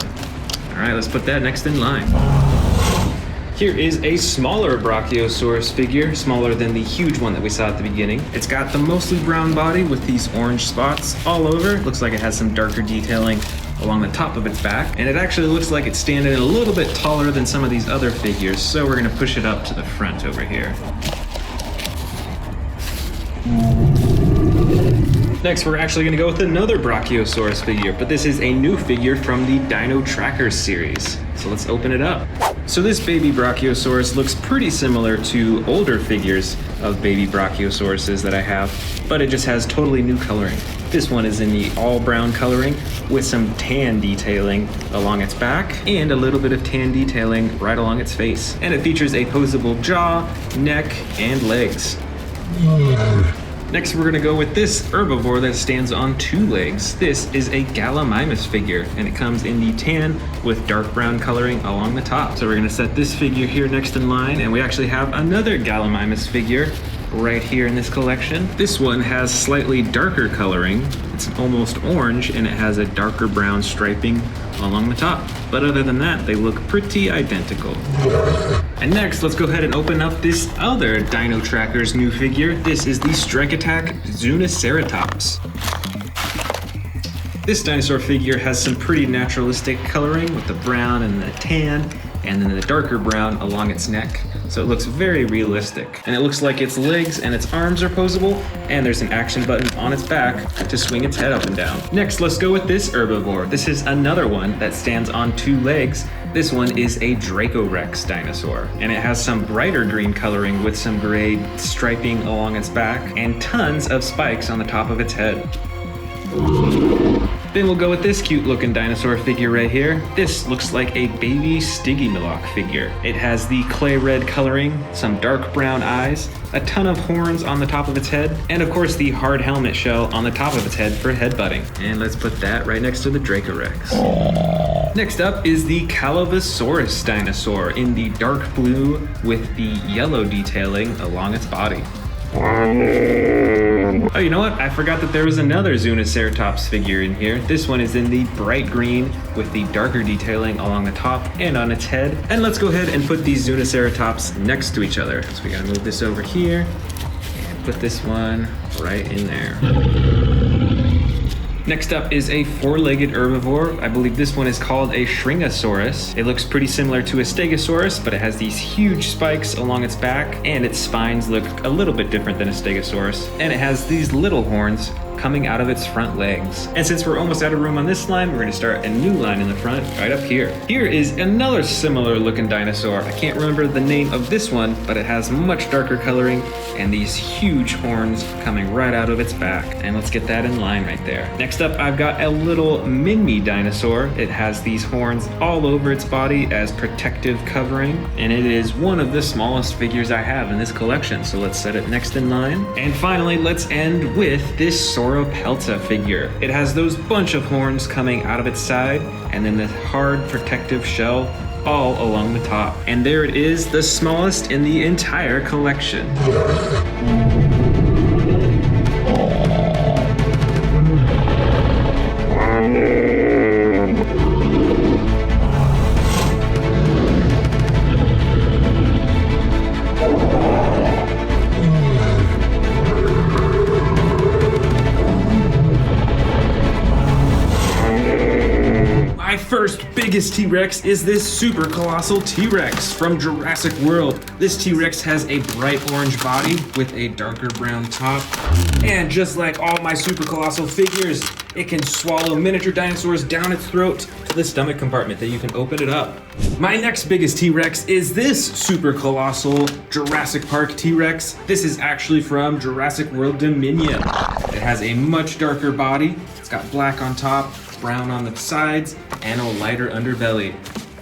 [SPEAKER 1] All right, let's put that next in line. Here is a smaller Brachiosaurus figure, smaller than the huge one that we saw at the beginning. It's got the mostly brown body with these orange spots all over. It looks like it has some darker detailing along the top of its back, and it actually looks like it's standing a little bit taller than some of these other figures, so we're gonna push it up to the front over here. Next, we're actually gonna go with another Brachiosaurus figure, but this is a new figure from the Dino Tracker series. So let's open it up. So this baby Brachiosaurus looks pretty similar to older figures of baby Brachiosauruses that I have, but it just has totally new coloring. This one is in the all brown coloring with some tan detailing along its back and a little bit of tan detailing right along its face. And it features a posable jaw, neck, and legs. Next, we're gonna go with this herbivore that stands on two legs. This is a Gallimimus figure, and it comes in the tan with dark brown coloring along the top. So we're gonna set this figure here next in line, and we actually have another Gallimimus figure right here in this collection. This one has slightly darker coloring. It's almost orange, and it has a darker brown striping along the top. But other than that, they look pretty identical. And next, let's go ahead and open up this other Dino Tracker's new figure. This is the Strike Attack Zuniceratops. This dinosaur figure has some pretty naturalistic coloring with the brown and the tan, and then the darker brown along its neck. So it looks very realistic. And it looks like its legs and its arms are posable, and there's an action button on its back to swing its head up and down. Next, let's go with this herbivore. This is another one that stands on two legs. This one is a Dracorex dinosaur, and it has some brighter green coloring with some gray striping along its back and tons of spikes on the top of its head. Then we'll go with this cute looking dinosaur figure right here. This looks like a baby Stygimoloch figure. It has the clay red coloring, some dark brown eyes, a ton of horns on the top of its head, and of course the hard helmet shell on the top of its head for headbutting. And let's put that right next to the Dracorex. Next up is the Calavosaurus dinosaur in the dark blue with the yellow detailing along its body. Oh, you know what? I forgot that there was another Zuniceratops figure in here. This one is in the bright green with the darker detailing along the top and on its head. And let's go ahead and put these Zuniceratops next to each other. So we gotta move this over here and put this one right in there. Next up is a four-legged herbivore. I believe this one is called a Shringosaurus. It looks pretty similar to a Stegosaurus, but it has these huge spikes along its back, and its spines look a little bit different than a Stegosaurus. And it has these little horns coming out of its front legs. And since we're almost out of room on this line, we're gonna start a new line in the front right up here. Here is another similar looking dinosaur. I can't remember the name of this one, but it has much darker coloring and these huge horns coming right out of its back. And let's get that in line right there. Next up, I've got a little mini dinosaur. It has these horns all over its body as protective covering, and it is one of the smallest figures I have in this collection. So let's set it next in line. And finally, let's end with this Sauropelta figure. It has those bunch of horns coming out of its side, and then the hard protective shell all along the top. And there it is, the smallest in the entire collection. My first biggest T-Rex is this super colossal T-Rex from Jurassic World. This T-Rex has a bright orange body with a darker brown top. And just like all my super colossal figures, it can swallow miniature dinosaurs down its throat to the stomach compartment that you can open it up. My next biggest T-Rex is this super colossal Jurassic Park T-Rex. This is actually from Jurassic World Dominion. It has a much darker body. It's got black on top, brown on the sides, and a lighter underbelly.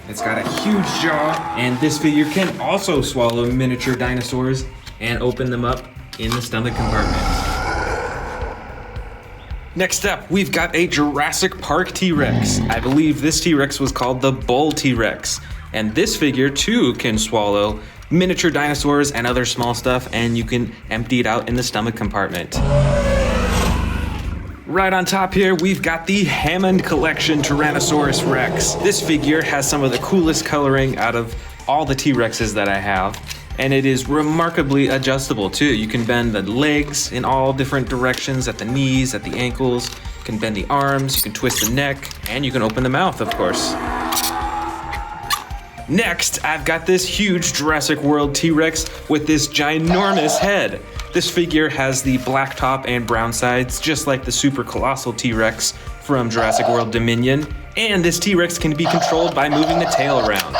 [SPEAKER 1] It's got a huge jaw, and this figure can also swallow miniature dinosaurs and open them up in the stomach compartment. Next up, we've got a Jurassic Park T-Rex. I believe this T-Rex was called the Bull T-Rex. And this figure too can swallow miniature dinosaurs and other small stuff, and you can empty it out in the stomach compartment. Right on top here, we've got the Hammond Collection Tyrannosaurus Rex. This figure has some of the coolest coloring out of all the T-Rexes that I have, and it is remarkably adjustable too. You can bend the legs in all different directions, at the knees, at the ankles. You can bend the arms, you can twist the neck, and you can open the mouth, of course. Next, I've got this huge Jurassic World T-Rex with this ginormous head. This figure has the black top and brown sides, just like the super colossal T-Rex from Jurassic World Dominion. And this T-Rex can be controlled by moving the tail around.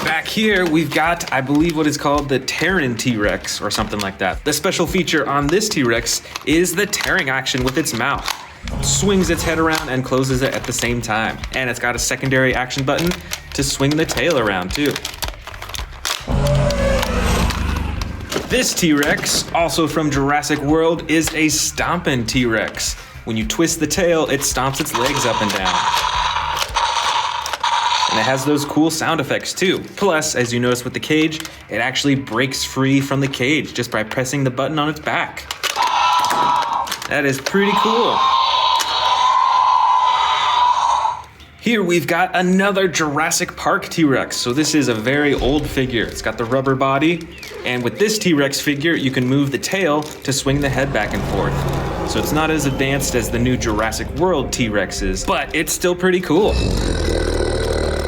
[SPEAKER 1] Back here, we've got, I believe, what is called the Terran T-Rex or something like that. The special feature on this T-Rex is the tearing action with its mouth. It swings its head around and closes it at the same time. And it's got a secondary action button to swing the tail around too. This T-Rex, also from Jurassic World, is a stompin' T-Rex. When you twist the tail, it stomps its legs up and down. And it has those cool sound effects too. Plus, as you notice with the cage, it actually breaks free from the cage just by pressing the button on its back. That is pretty cool. Here we've got another Jurassic Park T-Rex. So this is a very old figure. It's got the rubber body, and with this T-Rex figure, you can move the tail to swing the head back and forth. So it's not as advanced as the new Jurassic World T-Rexes, but it's still pretty cool.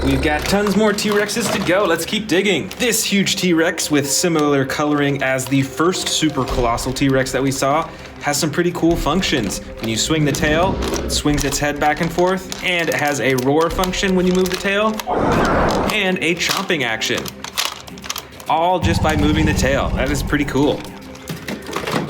[SPEAKER 1] We've got tons more T-Rexes to go. Let's keep digging. This huge T-Rex with similar coloring as the first super colossal T-Rex that we saw has some pretty cool functions. When you swing the tail, it swings its head back and forth, and it has a roar function when you move the tail, and a chomping action. All just by moving the tail. That is pretty cool.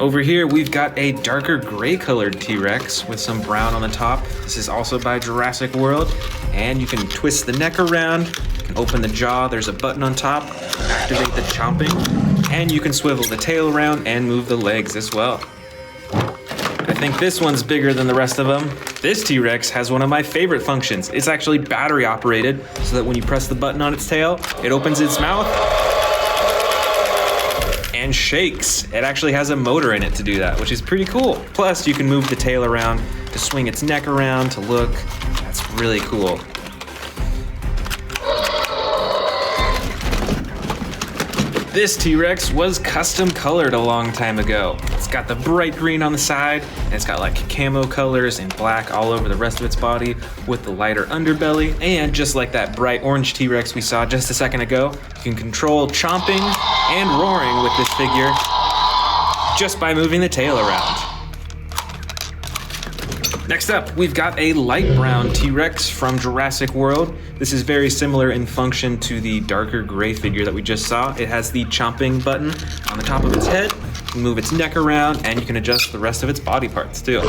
[SPEAKER 1] Over here, we've got a darker gray colored T-Rex with some brown on the top. This is also by Jurassic World, and you can twist the neck around, you can open the jaw, there's a button on top, activate the chomping, and you can swivel the tail around and move the legs as well. I think this one's bigger than the rest of them. This T-Rex has one of my favorite functions. It's actually battery operated, so that when you press the button on its tail, it opens its mouth and shakes. It actually has a motor in it to do that, which is pretty cool. Plus, you can move the tail around to swing its neck around to look. That's really cool. This T-Rex was custom colored a long time ago. It's got the bright green on the side, and it's got like camo colors and black all over the rest of its body with the lighter underbelly. And just like that bright orange T-Rex we saw just a second ago, you can control chomping and roaring with this figure just by moving the tail around. Next up, we've got a light brown T-Rex from Jurassic World. This is very similar in function to the darker gray figure that we just saw. It has the chomping button on the top of its head. You can move its neck around, and you can adjust the rest of its body parts too.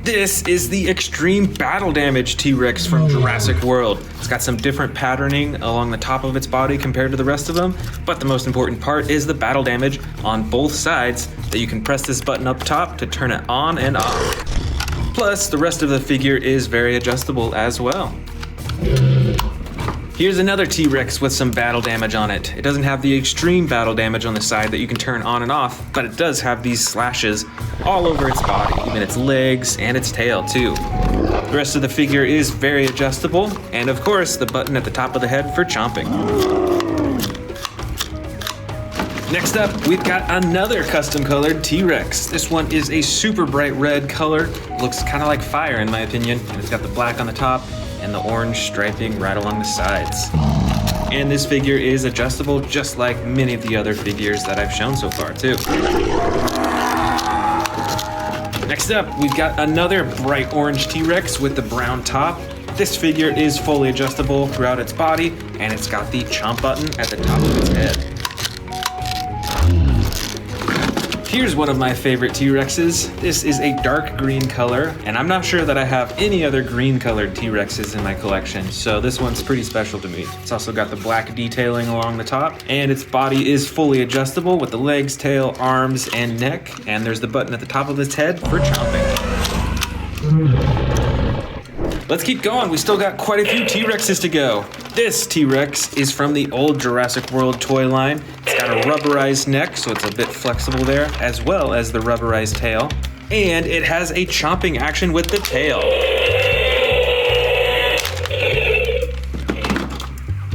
[SPEAKER 1] This is the extreme battle damage T-Rex from Jurassic World. It's got some different patterning along the top of its body compared to the rest of them, but the most important part is the battle damage on both sides that you can press this button up top to turn it on and off. Plus, the rest of the figure is very adjustable as well. Here's another T-Rex with some battle damage on it. It doesn't have the extreme battle damage on the side that you can turn on and off, but it does have these slashes all over its body, even its legs and its tail too. The rest of the figure is very adjustable, and of course, the button at the top of the head for chomping. Next up, we've got another custom colored T-Rex. This one is a super bright red color. Looks kind of like fire in my opinion, and it's got the black on the top and the orange striping right along the sides. And this figure is adjustable just like many of the other figures that I've shown so far too. Next up, we've got another bright orange T-Rex with the brown top. This figure is fully adjustable throughout its body, and it's got the chomp button at the top of its head. Here's one of my favorite T-Rexes. This is a dark green color, and I'm not sure that I have any other green colored T-Rexes in my collection, so this one's pretty special to me. It's also got the black detailing along the top, and its body is fully adjustable with the legs, tail, arms, and neck, and there's the button at the top of its head for chomping. Let's keep going, we still got quite a few T-Rexes to go. This T-Rex is from the old Jurassic World toy line. It's got a rubberized neck, so it's a bit flexible there, as well as the rubberized tail. And it has a chomping action with the tail.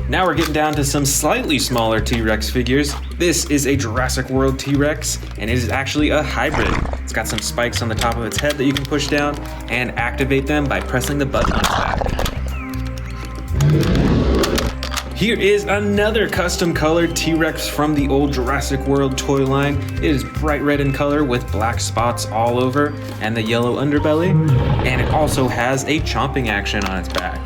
[SPEAKER 1] Now we're getting down to some slightly smaller T-Rex figures. This is a Jurassic World T-Rex, and it is actually a hybrid. It's got some spikes on the top of its head that you can push down and activate them by pressing the button on its back. Here is another custom colored T-Rex from the old Jurassic World toy line. It is bright red in color with black spots all over and the yellow underbelly. And it also has a chomping action on its back.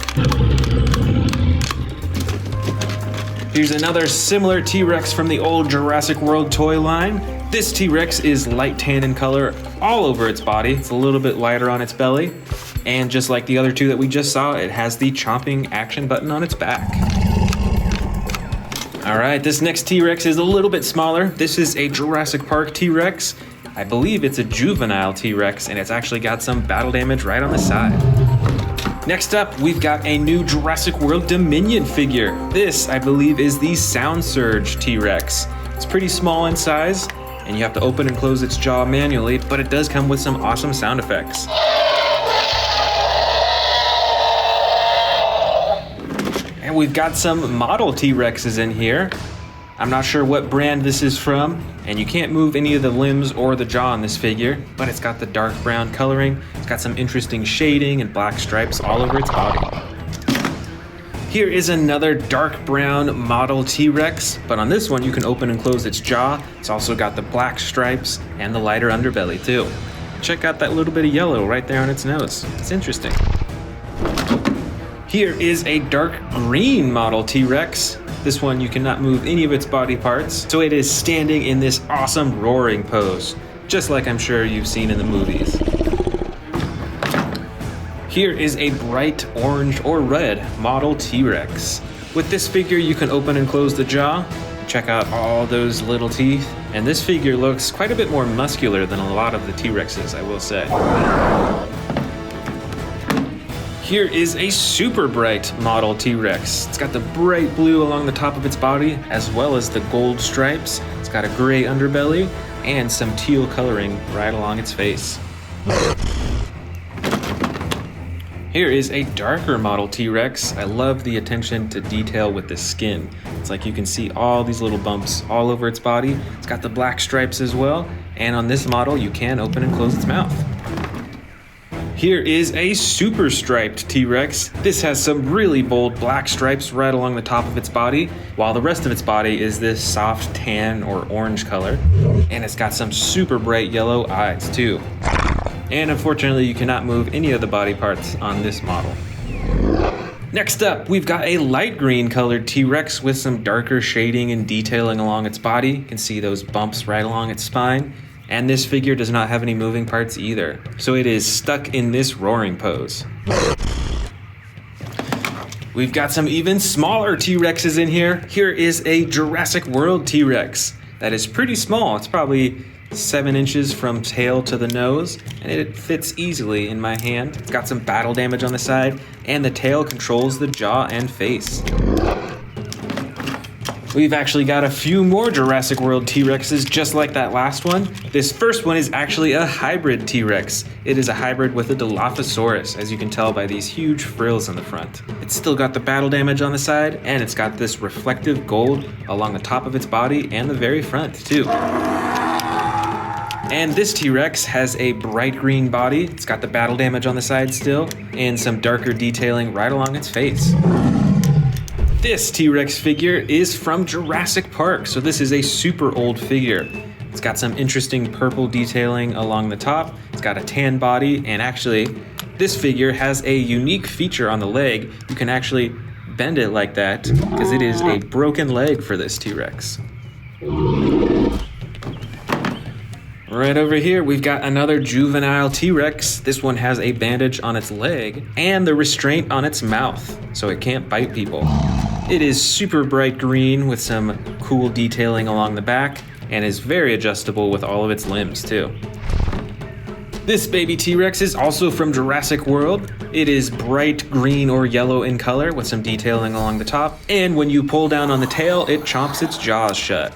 [SPEAKER 1] Here's another similar T-Rex from the old Jurassic World toy line. This T-Rex is light tan in color all over its body. It's a little bit lighter on its belly. And just like the other two that we just saw, it has the chomping action button on its back. All right, this next T-Rex is a little bit smaller. This is a Jurassic Park T-Rex. I believe it's a juvenile T-Rex, and it's actually got some battle damage right on the side. Next up, we've got a new Jurassic World Dominion figure. This, I believe, is the Sound Surge T-Rex. It's pretty small in size, and you have to open and close its jaw manually, but it does come with some awesome sound effects. And we've got some model T-Rexes in here. I'm not sure what brand this is from, and you can't move any of the limbs or the jaw on this figure, but it's got the dark brown coloring. It's got some interesting shading and black stripes all over its body. Here is another dark brown model T-Rex, but on this one you can open and close its jaw. It's also got the black stripes and the lighter underbelly too. Check out that little bit of yellow right there on its nose. It's interesting. Here is a dark green model T-Rex. This one you cannot move any of its body parts, so it is standing in this awesome roaring pose, just like I'm sure you've seen in the movies. Here is a bright orange or red model T-Rex. With this figure you can open and close the jaw, check out all those little teeth, and this figure looks quite a bit more muscular than a lot of the T-Rexes, I will say. Here is a super bright model T-Rex. It's got the bright blue along the top of its body, as well as the gold stripes. It's got a gray underbelly and some teal coloring right along its face. Here is a darker model T-Rex. I love the attention to detail with the skin. It's like you can see all these little bumps all over its body. It's got the black stripes as well, and on this model you can open and close its mouth. Here is a super striped T-Rex. This has some really bold black stripes right along the top of its body, while the rest of its body is this soft tan or orange color. And it's got some super bright yellow eyes too. And unfortunately, you cannot move any of the body parts on this model. Next up, we've got a light green colored T-Rex with some darker shading and detailing along its body. You can see those bumps right along its spine. And this figure does not have any moving parts either. So it is stuck in this roaring pose. We've got some even smaller T-Rexes in here. Here is a Jurassic World T-Rex that is pretty small. It's probably 7 inches from tail to the nose, and it fits easily in my hand. It's got some battle damage on the side, and the tail controls the jaw and face. We've actually got a few more Jurassic World T-Rexes just like that last one. This first one is actually a hybrid T-Rex. It is a hybrid with a Dilophosaurus, as you can tell by these huge frills in the front. It's still got the battle damage on the side, and it's got this reflective gold along the top of its body and the very front too. And this T-Rex has a bright green body. It's got the battle damage on the side still, and some darker detailing right along its face. This T-Rex figure is from Jurassic Park, so this is a super old figure. It's got some interesting purple detailing along the top. It's got a tan body, and actually, this figure has a unique feature on the leg. You can actually bend it like that, because it is a broken leg for this T-Rex. Right over here, we've got another juvenile T-Rex. This one has a bandage on its leg and the restraint on its mouth, so it can't bite people. It is super bright green with some cool detailing along the back and is very adjustable with all of its limbs too. This baby T-Rex is also from Jurassic World. It is bright green or yellow in color with some detailing along the top, and when you pull down on the tail, it chomps its jaws shut.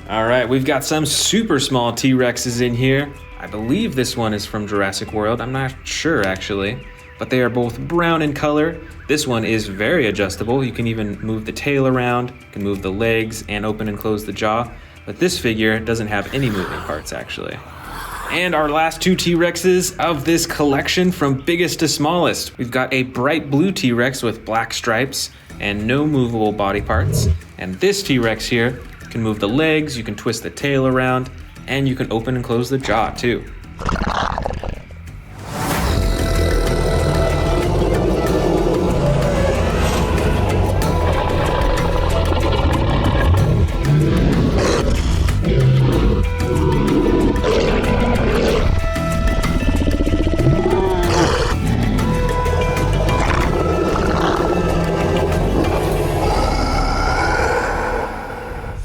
[SPEAKER 1] All right, we've got some super small T-Rexes in here. I believe this one is from Jurassic World. I'm not sure actually, but they are both brown in color. This one is very adjustable. You can even move the tail around, you can move the legs and open and close the jaw. But this figure doesn't have any moving parts actually. And our last two T-Rexes of this collection from biggest to smallest. We've got a bright blue T-Rex with black stripes and no movable body parts. And this T-Rex here, you can move the legs, you can twist the tail around, and you can open and close the jaw too.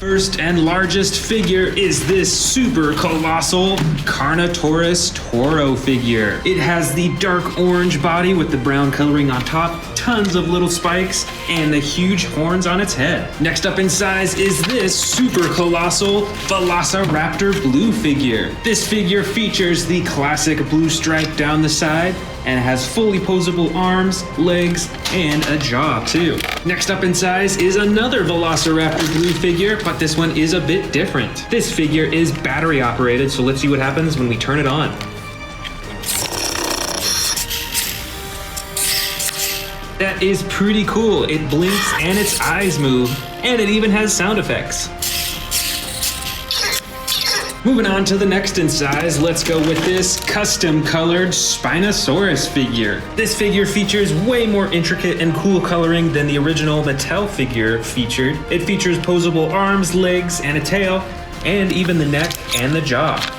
[SPEAKER 1] First and largest figure is this super colossal Carnotaurus Toro figure. It has the dark orange body with the brown coloring on top, tons of little spikes, and the huge horns on its head. Next up in size is this super colossal Velociraptor blue figure. This figure features the classic blue stripe down the side and has fully posable arms, legs, and a jaw too. Next up in size is another Velociraptor blue figure, but this one is a bit different. This figure is battery operated, so let's see what happens when we turn it on. That is pretty cool. It blinks and its eyes move, and it even has sound effects. Moving on to the next in size, let's go with this custom colored Spinosaurus figure. This figure features way more intricate and cool coloring than the original Mattel figure featured. It features posable arms, legs, and a tail, and even the neck and the jaw.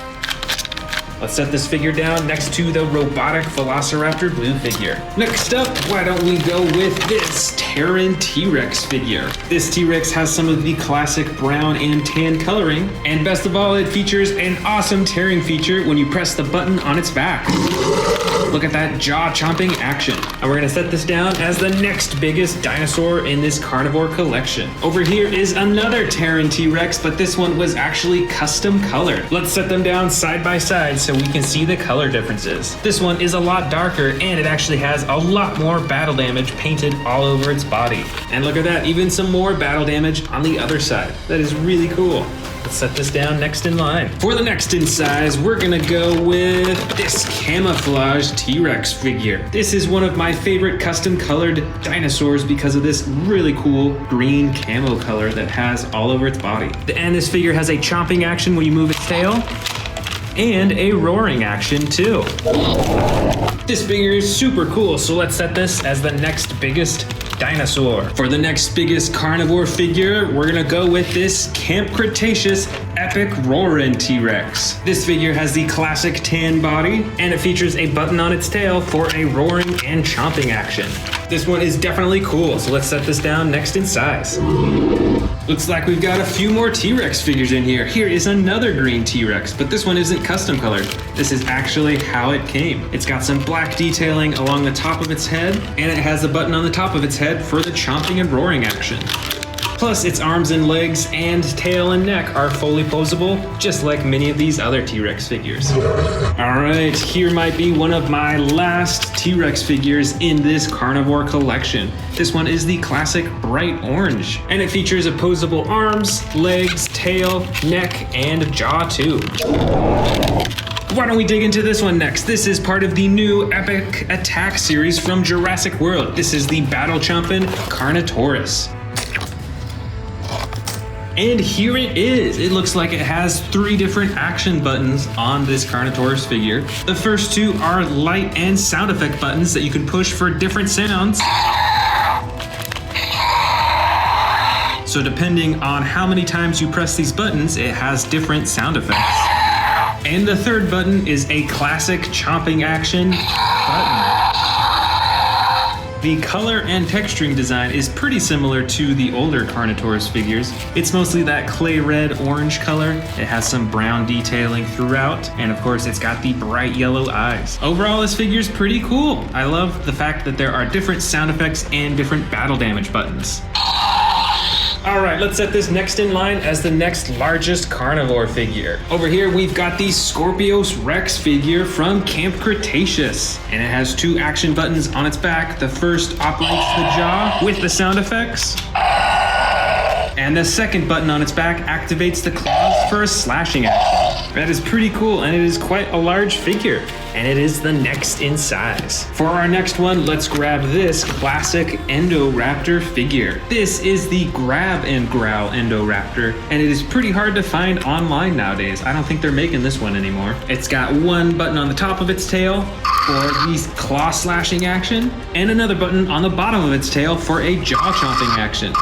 [SPEAKER 1] Let's set this figure down next to the robotic Velociraptor blue figure. Next up, why don't we go with this Terran T-Rex figure. This T-Rex has some of the classic brown and tan coloring, and best of all, it features an awesome tearing feature when you press the button on its back. Look at that jaw-chomping action. And we're gonna set this down as the next biggest dinosaur in this carnivore collection. Over here is another Terran T-Rex, but this one was actually custom colored. Let's set them down side by side so we can see the color differences. This one is a lot darker, and it actually has a lot more battle damage painted all over its body. And look at that, even some more battle damage on the other side. That is really cool. Let's set this down next in line. For the next in size, we're gonna go with this camouflage T-Rex figure. This is one of my favorite custom colored dinosaurs because of this really cool green camo color that has all over its body. And this figure has a chomping action when you move its tail, and a roaring action too. This figure is super cool, so let's set this as the next biggest Dinosaur. For the next biggest carnivore figure, we're gonna go with this Camp Cretaceous Epic Roarin' T-Rex. This figure has the classic tan body, and it features a button on its tail for a roaring and chomping action. This one is definitely cool, so let's set this down next in size. Looks like we've got a few more T-Rex figures in here. Here is another green T-Rex, but this one isn't custom colored. This is actually how it came. It's got some black detailing along the top of its head, and it has a button on the top of its head for the chomping and roaring action. Plus, its arms and legs and tail and neck are fully posable, just like many of these other T-Rex figures. Alright, here might be one of my last T-Rex figures in this carnivore collection. This one is the classic bright orange, and it features opposable arms, legs, tail, neck, and jaw too. Why don't we dig into this one next? This is part of the new Epic Attack series from Jurassic World. This is the battle-chomping Carnivores. And here it is. It looks like it has 3 different action buttons on this Carnivores figure. The first 2 are light and sound effect buttons that you can push for different sounds. So depending on how many times you press these buttons, it has different sound effects. And the third button is a classic chomping action button. The color and texturing design is pretty similar to the older Carnivores figures. It's mostly that clay red orange color. It has some brown detailing throughout, and of course it's got the bright yellow eyes. Overall, this figure's pretty cool. I love the fact that there are different sound effects and different battle damage buttons. Alright, let's set this next in line as the next largest carnivore figure. Over here we've got the Scorpius Rex figure from Camp Cretaceous. And it has 2 action buttons on its back. The first operates the jaw with the sound effects. And the second button on its back activates the claws for a slashing action. That is pretty cool, and it is quite a large figure. And it is the next in size. For our next one, let's grab this classic Indoraptor figure. This is the grab and growl Indoraptor, and it is pretty hard to find online nowadays. I don't think they're making this one anymore. It's got 1 button on the top of its tail for the claw slashing action, and another button on the bottom of its tail for a jaw chomping action.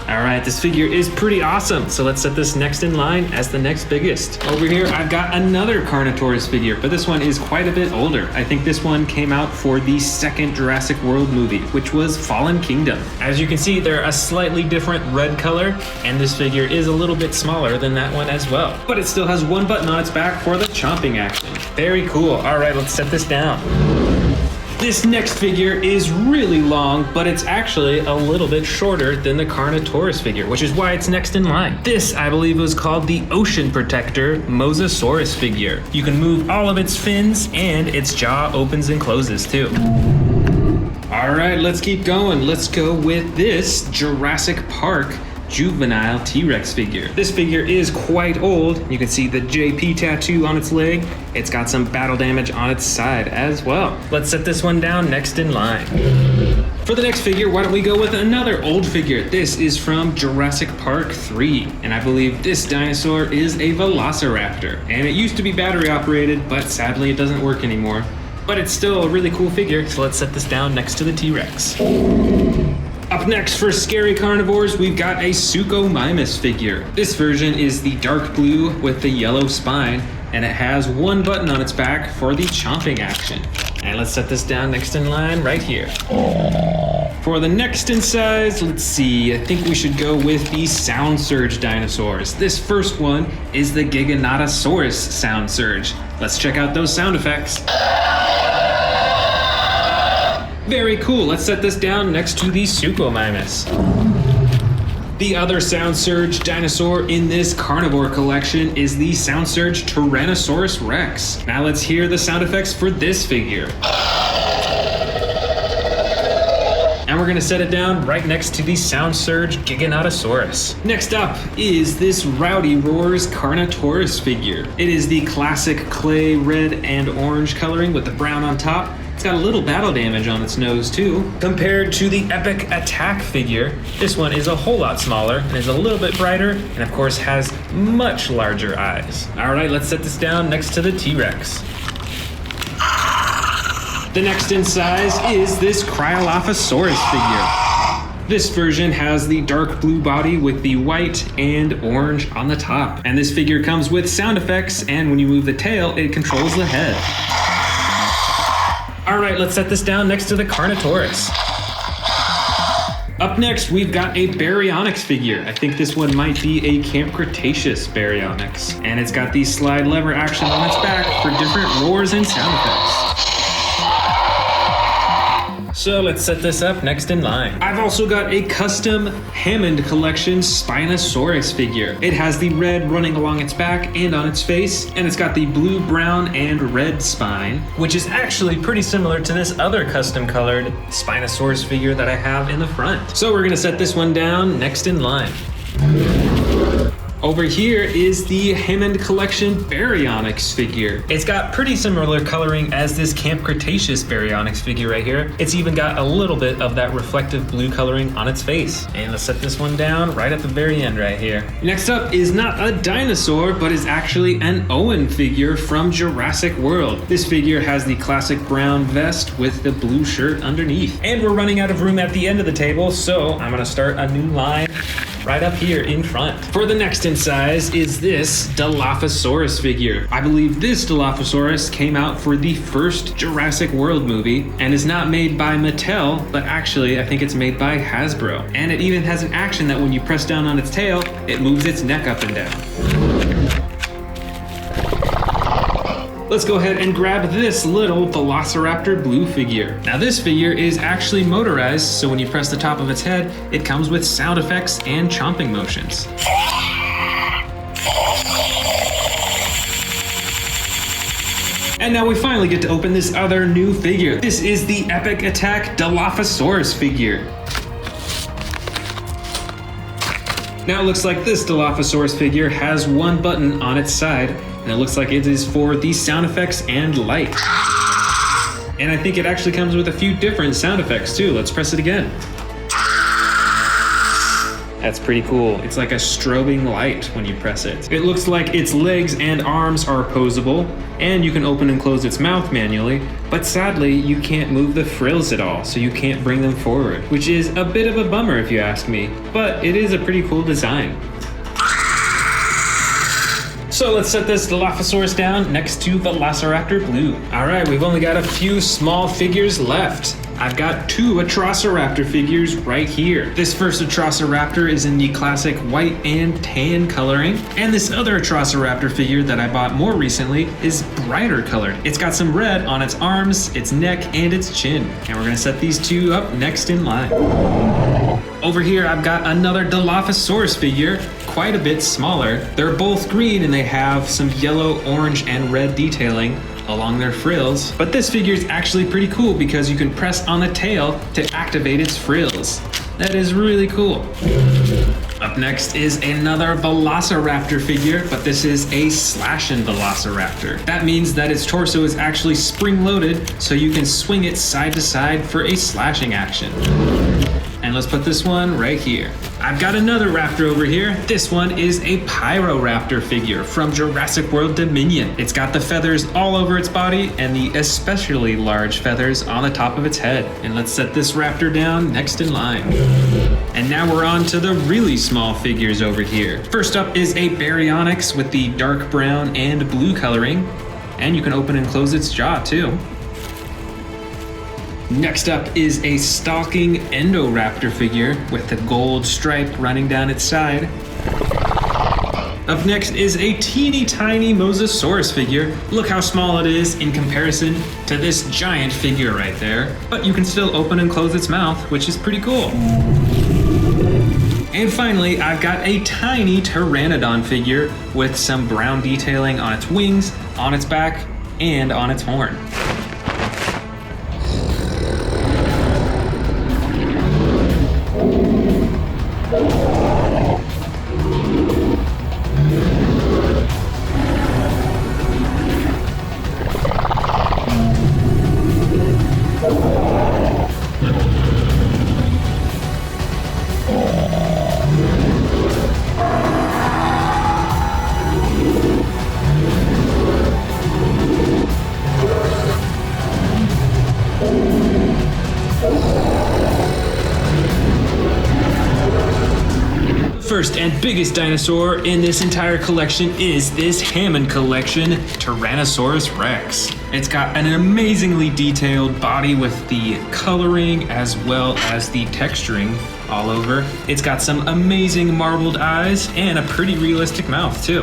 [SPEAKER 1] Alright, this figure is pretty awesome, so let's set this next in line as the next biggest. Over here, I've got another Carnivores figure, but this one is quite a bit older. I think this one came out for the second Jurassic World movie, which was Fallen Kingdom. As you can see, they're a slightly different red color, and this figure is a little bit smaller than that one as well. But it still has 1 button on its back for the chomping action. Very cool. Alright, let's set this down. This next figure is really long, but it's actually a little bit shorter than the Carnivores figure, which is why it's next in line. This, I believe, was called the Ocean Protector Mosasaurus figure. You can move all of its fins, and its jaw opens and closes too. Alright, let's keep going. Let's go with this Jurassic Park juvenile T-Rex figure. This figure is quite old. You can see the JP tattoo on its leg. It's got some battle damage on its side as well. Let's set this one down next in line. For the next figure, why don't we go with another old figure? This is from Jurassic Park 3, and I believe this dinosaur is a velociraptor. And it used to be battery operated, but sadly it doesn't work anymore. But it's still a really cool figure, so let's set this down next to the T-Rex. Up next for scary carnivores, we've got a Suchomimus figure. This version is the dark blue with the yellow spine, and it has 1 button on its back for the chomping action. And let's set this down next in line right here. For the next in size, let's see, I think we should go with the Sound Surge dinosaurs. This first one is the Giganotosaurus Sound Surge. Let's check out those sound effects. Very cool. Let's set this down next to the Suchomimus. The other Sound Surge dinosaur in this carnivore collection is the Sound Surge Tyrannosaurus Rex. Now let's hear the sound effects for this figure. And we're gonna set it down right next to the Sound Surge Giganotosaurus. Next up is this Rowdy Roars Carnivores figure. It is the classic clay red and orange coloring with the brown on top. It's got a little battle damage on its nose too. Compared to the Epic Attack figure, this one is a whole lot smaller and is a little bit brighter, and of course has much larger eyes. Alright, let's set this down next to the T-Rex. The next in size is this Cryolophosaurus figure. This version has the dark blue body with the white and orange on the top. And this figure comes with sound effects, and when you move the tail, it controls the head. All right, let's set this down next to the Carnotaurus. Up next, we've got a Baryonyx figure. I think this one might be a Camp Cretaceous Baryonyx. And it's got the slide lever action on its back for different roars and sound effects. So let's set this up next in line. I've also got a custom Hammond collection Spinosaurus figure. It has the red running along its back and on its face, and it's got the blue, brown, and red spine, which is actually pretty similar to this other custom colored Spinosaurus figure that I have in the front. So we're gonna set this one down next in line. Over here is the Hammond Collection Baryonyx figure. It's got pretty similar coloring as this Camp Cretaceous Baryonyx figure right here. It's even got a little bit of that reflective blue coloring on its face. And let's set this one down right at the very end right here. Next up is not a dinosaur, but is actually an Owen figure from Jurassic World. This figure has the classic brown vest with the blue shirt underneath. And we're running out of room at the end of the table, so I'm gonna start a new line right up here in front. For the next in size is this Dilophosaurus figure. I believe this Dilophosaurus came out for the first Jurassic World movie and is not made by Mattel, but actually I think it's made by Hasbro. And it even has an action that when you press down on its tail, it moves its neck up and down. Let's go ahead and grab this little Velociraptor blue figure. Now this figure is actually motorized, so when you press the top of its head, it comes with sound effects and chomping motions. And now we finally get to open this other new figure. This is the Epic Attack Dilophosaurus figure. Now it looks like this Dilophosaurus figure has one button on its side, and it looks like it is for the sound effects and light. And I think it actually comes with a few different sound effects too. Let's press it again. That's pretty cool. It's like a strobing light when you press it. It looks like its legs and arms are posable, and you can open and close its mouth manually, but sadly you can't move the frills at all, so you can't bring them forward, which is a bit of a bummer if you ask me, but it is a pretty cool design. So let's set this Dilophosaurus down next to Velociraptor Blue. All right, we've only got a few small figures left. I've got two Atrociraptor figures right here. This first Atrociraptor is in the classic white and tan coloring, and this other Atrociraptor figure that I bought more recently is brighter colored. It's got some red on its arms, its neck, and its chin. And we're gonna set these two up next in line. Over here, I've got another Dilophosaurus figure, quite a bit smaller. They're both green and they have some yellow, orange, and red detailing along their frills. But this figure is actually pretty cool because you can press on the tail to activate its frills. That is really cool. Up next is another Velociraptor figure, but this is a slashing Velociraptor. That means that its torso is actually spring-loaded, so you can swing it side to side for a slashing action. And let's put this one right here. I've got another raptor over here. This one is a Pyroraptor figure from Jurassic World Dominion. It's got the feathers all over its body and the especially large feathers on the top of its head. And let's set this raptor down next in line. And now we're on to the really small figures over here. First up is a Baryonyx with the dark brown and blue coloring. And you can open and close its jaw too. Next up is a stalking Endoraptor figure with the gold stripe running down its side. Up next is a teeny tiny Mosasaurus figure. Look how small it is in comparison to this giant figure right there. But you can still open and close its mouth, which is pretty cool. And finally, I've got a tiny Pteranodon figure with some brown detailing on its wings, on its back, and on its horn. first and biggest dinosaur in this entire collection is this Hammond collection, Tyrannosaurus Rex. It's got an amazingly detailed body with the coloring as well as the texturing all over. It's got some amazing marbled eyes and a pretty realistic mouth too.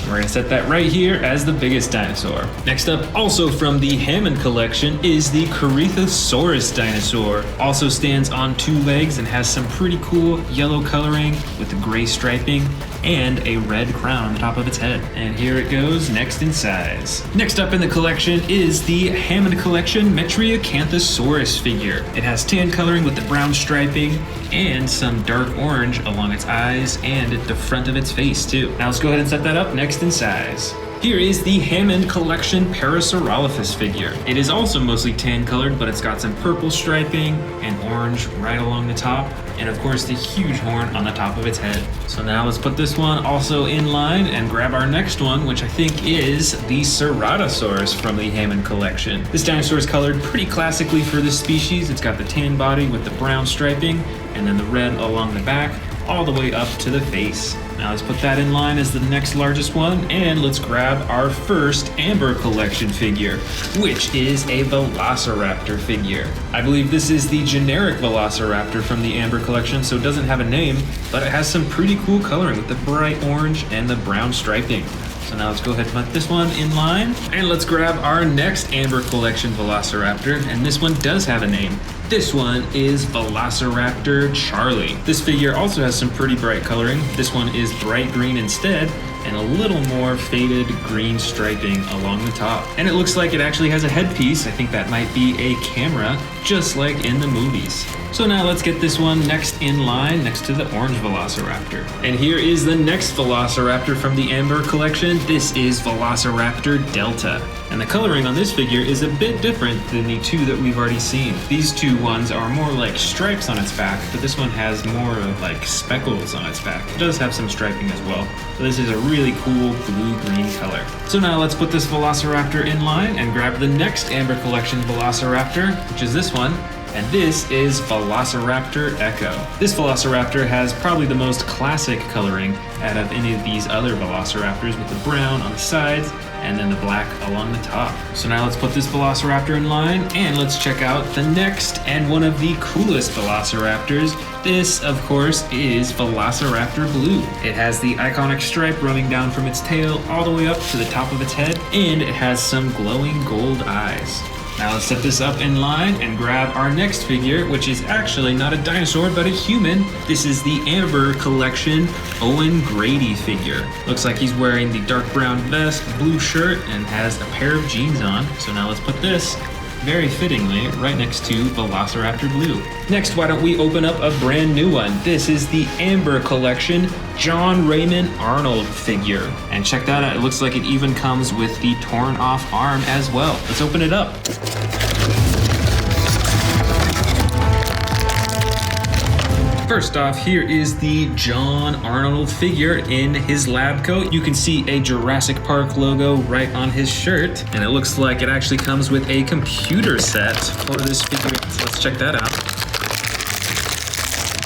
[SPEAKER 1] We're gonna set that right here as the biggest dinosaur. Next up, also from the Hammond collection, is the Cretaceous dinosaur. Also stands on 2 legs and has some pretty cool yellow coloring with the gray striping and a red crown on the top of its head. And here it goes, next in size. Next up in the collection is the Hammond collection Metriacanthosaurus figure. It has tan coloring with the brown striping and some dark orange along its eyes and the front of its face too. Now let's go ahead and set that up next in size. Here is the Hammond collection Parasaurolophus figure. It is also mostly tan colored, but it's got some purple striping and orange right along the top, and of course the huge horn on the top of its head. So now let's put this one also in line and grab our next one, which I think is the Ceratosaurus from the Hammond collection. This dinosaur is colored pretty classically for this species. It's got the tan body with the brown striping and then the red along the back, all the way up to the face. Now let's put that in line as the next largest one, and let's grab our first Amber collection figure, which is a Velociraptor figure. I believe this is the generic Velociraptor from the Amber collection, so it doesn't have a name, but it has some pretty cool coloring with the bright orange and the brown striping. So now let's go ahead and put this one in line, and let's grab our next Amber collection Velociraptor, and this one does have a name. This one is Velociraptor Charlie. This figure also has some pretty bright coloring. This one is bright green instead, and a little more faded green striping along the top. And it looks like it actually has a headpiece. I think that might be a camera, just like in the movies. So now let's get this one next in line, next to the orange Velociraptor. And here is the next Velociraptor from the Amber collection. This is Velociraptor Delta. And the coloring on this figure is a bit different than the 2 that we've already seen. These 2 ones are more like stripes on its back, but this one has more of like speckles on its back. It does have some striping as well. So this is a really cool blue-green color. So now let's put this Velociraptor in line and grab the next Amber collection Velociraptor, which is this one. And this is Velociraptor Echo. This Velociraptor has probably the most classic coloring out of any of these other Velociraptors, with the brown on the sides and then the black along the top. So now let's put this Velociraptor in line and let's check out the next and one of the coolest Velociraptors. This, of course, is Velociraptor Blue. It has the iconic stripe running down from its tail all the way up to the top of its head, and it has some glowing gold eyes. Now let's set this up in line and grab our next figure, which is actually not a dinosaur, but a human. This is the Amber collection Owen Grady figure. Looks like he's wearing the dark brown vest, blue shirt, and has a pair of jeans on. So now let's put this, very fittingly, right next to Velociraptor Blue. Next, why don't we open up a brand new one? This is the Amber collection John Raymond Arnold figure. And check that out, it looks like it even comes with the torn off arm as well. Let's open it up. First off, here is the John Arnold figure in his lab coat. You can see a Jurassic Park logo right on his shirt, and it looks like it actually comes with a computer set for this figure. So let's check that out.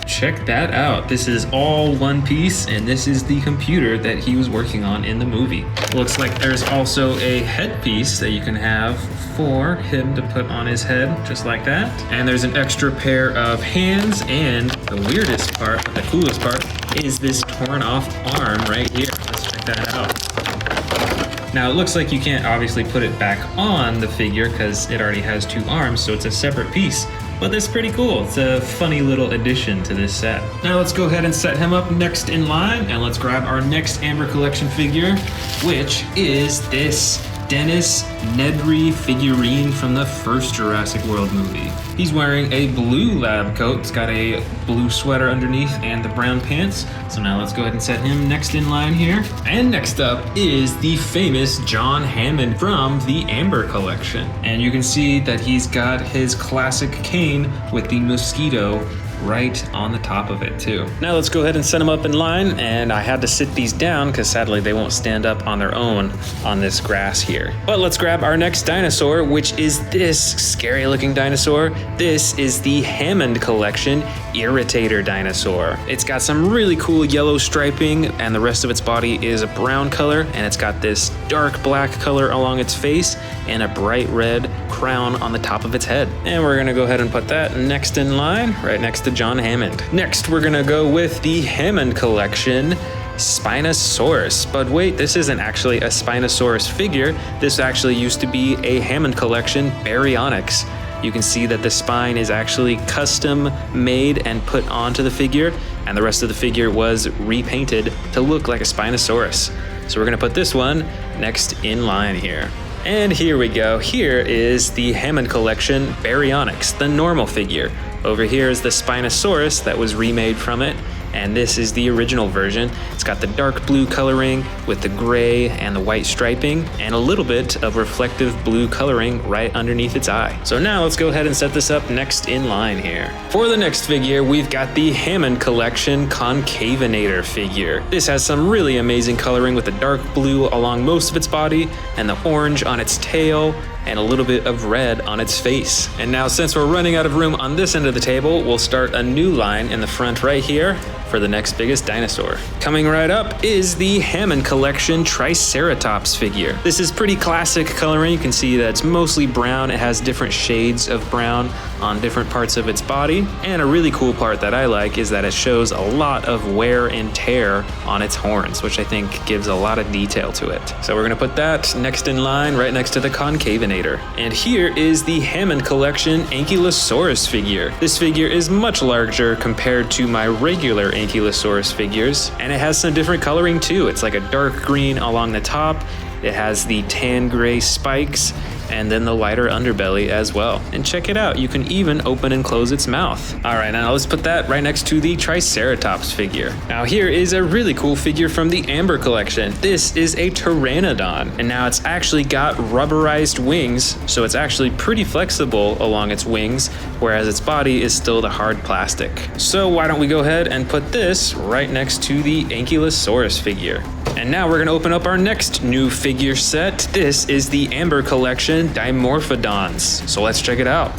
[SPEAKER 1] Check that out. This is all one piece, and this is the computer that he was working on in the movie. Looks like there's also a headpiece that you can have for him to put on his head, just like that. And there's an extra pair of hands, and the weirdest part, the coolest part, is this torn off arm right here. Let's check that out. Now it looks like you can't obviously put it back on the figure because it already has 2 arms, so it's a separate piece. But that's pretty cool. It's a funny little addition to this set. Now let's go ahead and set him up next in line, and let's grab our next Amber collection figure, which is this Dennis Nedry figurine from the first Jurassic World movie. He's wearing a blue lab coat. It's got a blue sweater underneath and the brown pants. So now let's go ahead and set him next in line here. And next up is the famous John Hammond from the Amber collection. And you can see that he's got his classic cane with the mosquito right on the top of it too. Now let's go ahead and set them up in line, and I had to sit these down because sadly they won't stand up on their own on this grass here. But let's grab our next dinosaur, which is this scary looking dinosaur. This is the Hammond collection Irritator dinosaur. It's got some really cool yellow striping, and the rest of its body is a brown color, and it's got this dark black color along its face and a bright red crown on the top of its head. And we're gonna go ahead and put that next in line, right next to John Hammond. Next, we're gonna go with the Hammond collection Spinosaurus. But wait, this isn't actually a Spinosaurus figure. This actually used to be a Hammond collection Baryonyx. You can see that the spine is actually custom made and put onto the figure, and the rest of the figure was repainted to look like a Spinosaurus. So we're gonna put this one next in line here. And here we go. Here is the Hammond collection Baryonyx, the normal figure. Over here is the Spinosaurus that was remade from it, and this is the original version. It's got the dark blue coloring with the gray and the white striping, and a little bit of reflective blue coloring right underneath its eye. So now let's go ahead and set this up next in line here. For the next figure, we've got the Hammond collection Concavinator figure. This has some really amazing coloring with the dark blue along most of its body and the orange on its tail and a little bit of red on its face. And now, since we're running out of room on this end of the table, we'll start a new line in the front right here for the next biggest dinosaur. Coming right up is the Hammond collection Triceratops figure. This is pretty classic coloring. You can see that it's mostly brown. It has different shades of brown on different parts of its body. And a really cool part that I like is that it shows a lot of wear and tear on its horns, which I think gives a lot of detail to it. So we're gonna put that next in line, right next to the Concavinator. And here is the Hammond collection Ankylosaurus figure. This figure is much larger compared to my regular Ankylosaurus figures, and it has some different coloring too. It's like a dark green along the top. It has the tan gray spikes and then the lighter underbelly as well. And check it out, you can even open and close its mouth. All right, now let's put that right next to the Triceratops figure. Now here is a really cool figure from the Amber collection. This is a Pteranodon, and now it's actually got rubberized wings, so it's actually pretty flexible along its wings, whereas its body is still the hard plastic. So why don't we go ahead and put this right next to the Ankylosaurus figure. And now we're gonna open up our next new figure set. This is the Amber collection Dimorphodons. So let's check it out.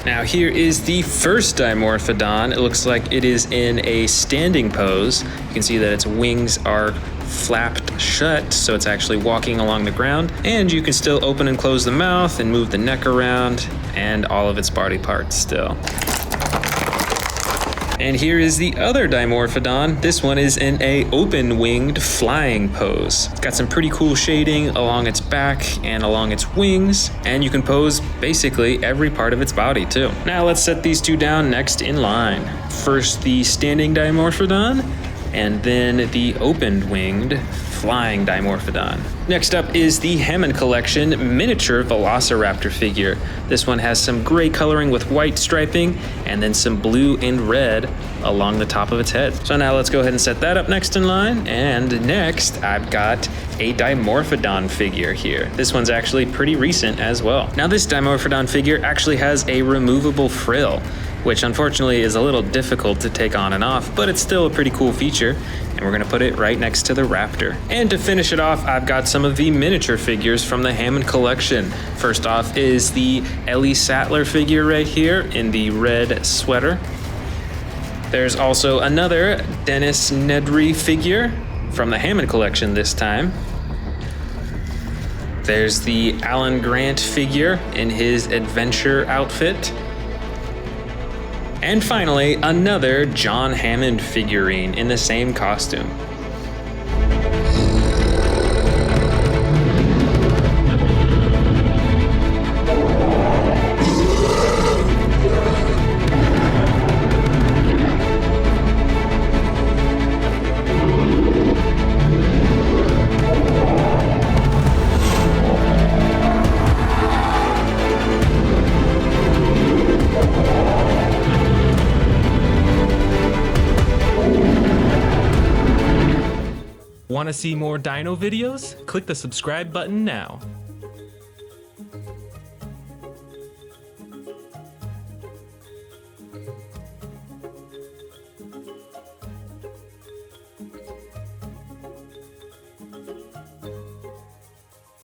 [SPEAKER 1] Now here is the first Dimorphodon. It looks like it is in a standing pose. You can see that its wings are flapped shut, so it's actually walking along the ground. And you can still open and close the mouth and move the neck around and all of its body parts still. And here is the other Dimorphodon. This one is in a open-winged flying pose. It's got some pretty cool shading along its back and along its wings, and you can pose basically every part of its body too. Now let's set these two down next in line. First the standing Dimorphodon, and then the open-winged flying Dimorphodon. Next up is the Hammond collection miniature Velociraptor figure. This one has some gray coloring with white striping and then some blue and red along the top of its head. So now let's go ahead and set that up next in line. And next I've got a Dimorphodon figure here. This one's actually pretty recent as well. Now this Dimorphodon figure actually has a removable frill, which unfortunately is a little difficult to take on and off, but it's still a pretty cool feature, and we're gonna put it right next to the Raptor. And to finish it off, I've got some of the miniature figures from the Hammond collection. First off is the Ellie Sattler figure right here in the red sweater. There's also another Dennis Nedry figure from the Hammond collection this time. There's the Alan Grant figure in his adventure outfit. And finally, another John Hammond figurine in the same costume.
[SPEAKER 2] Want to see more dino videos? Click the subscribe button now.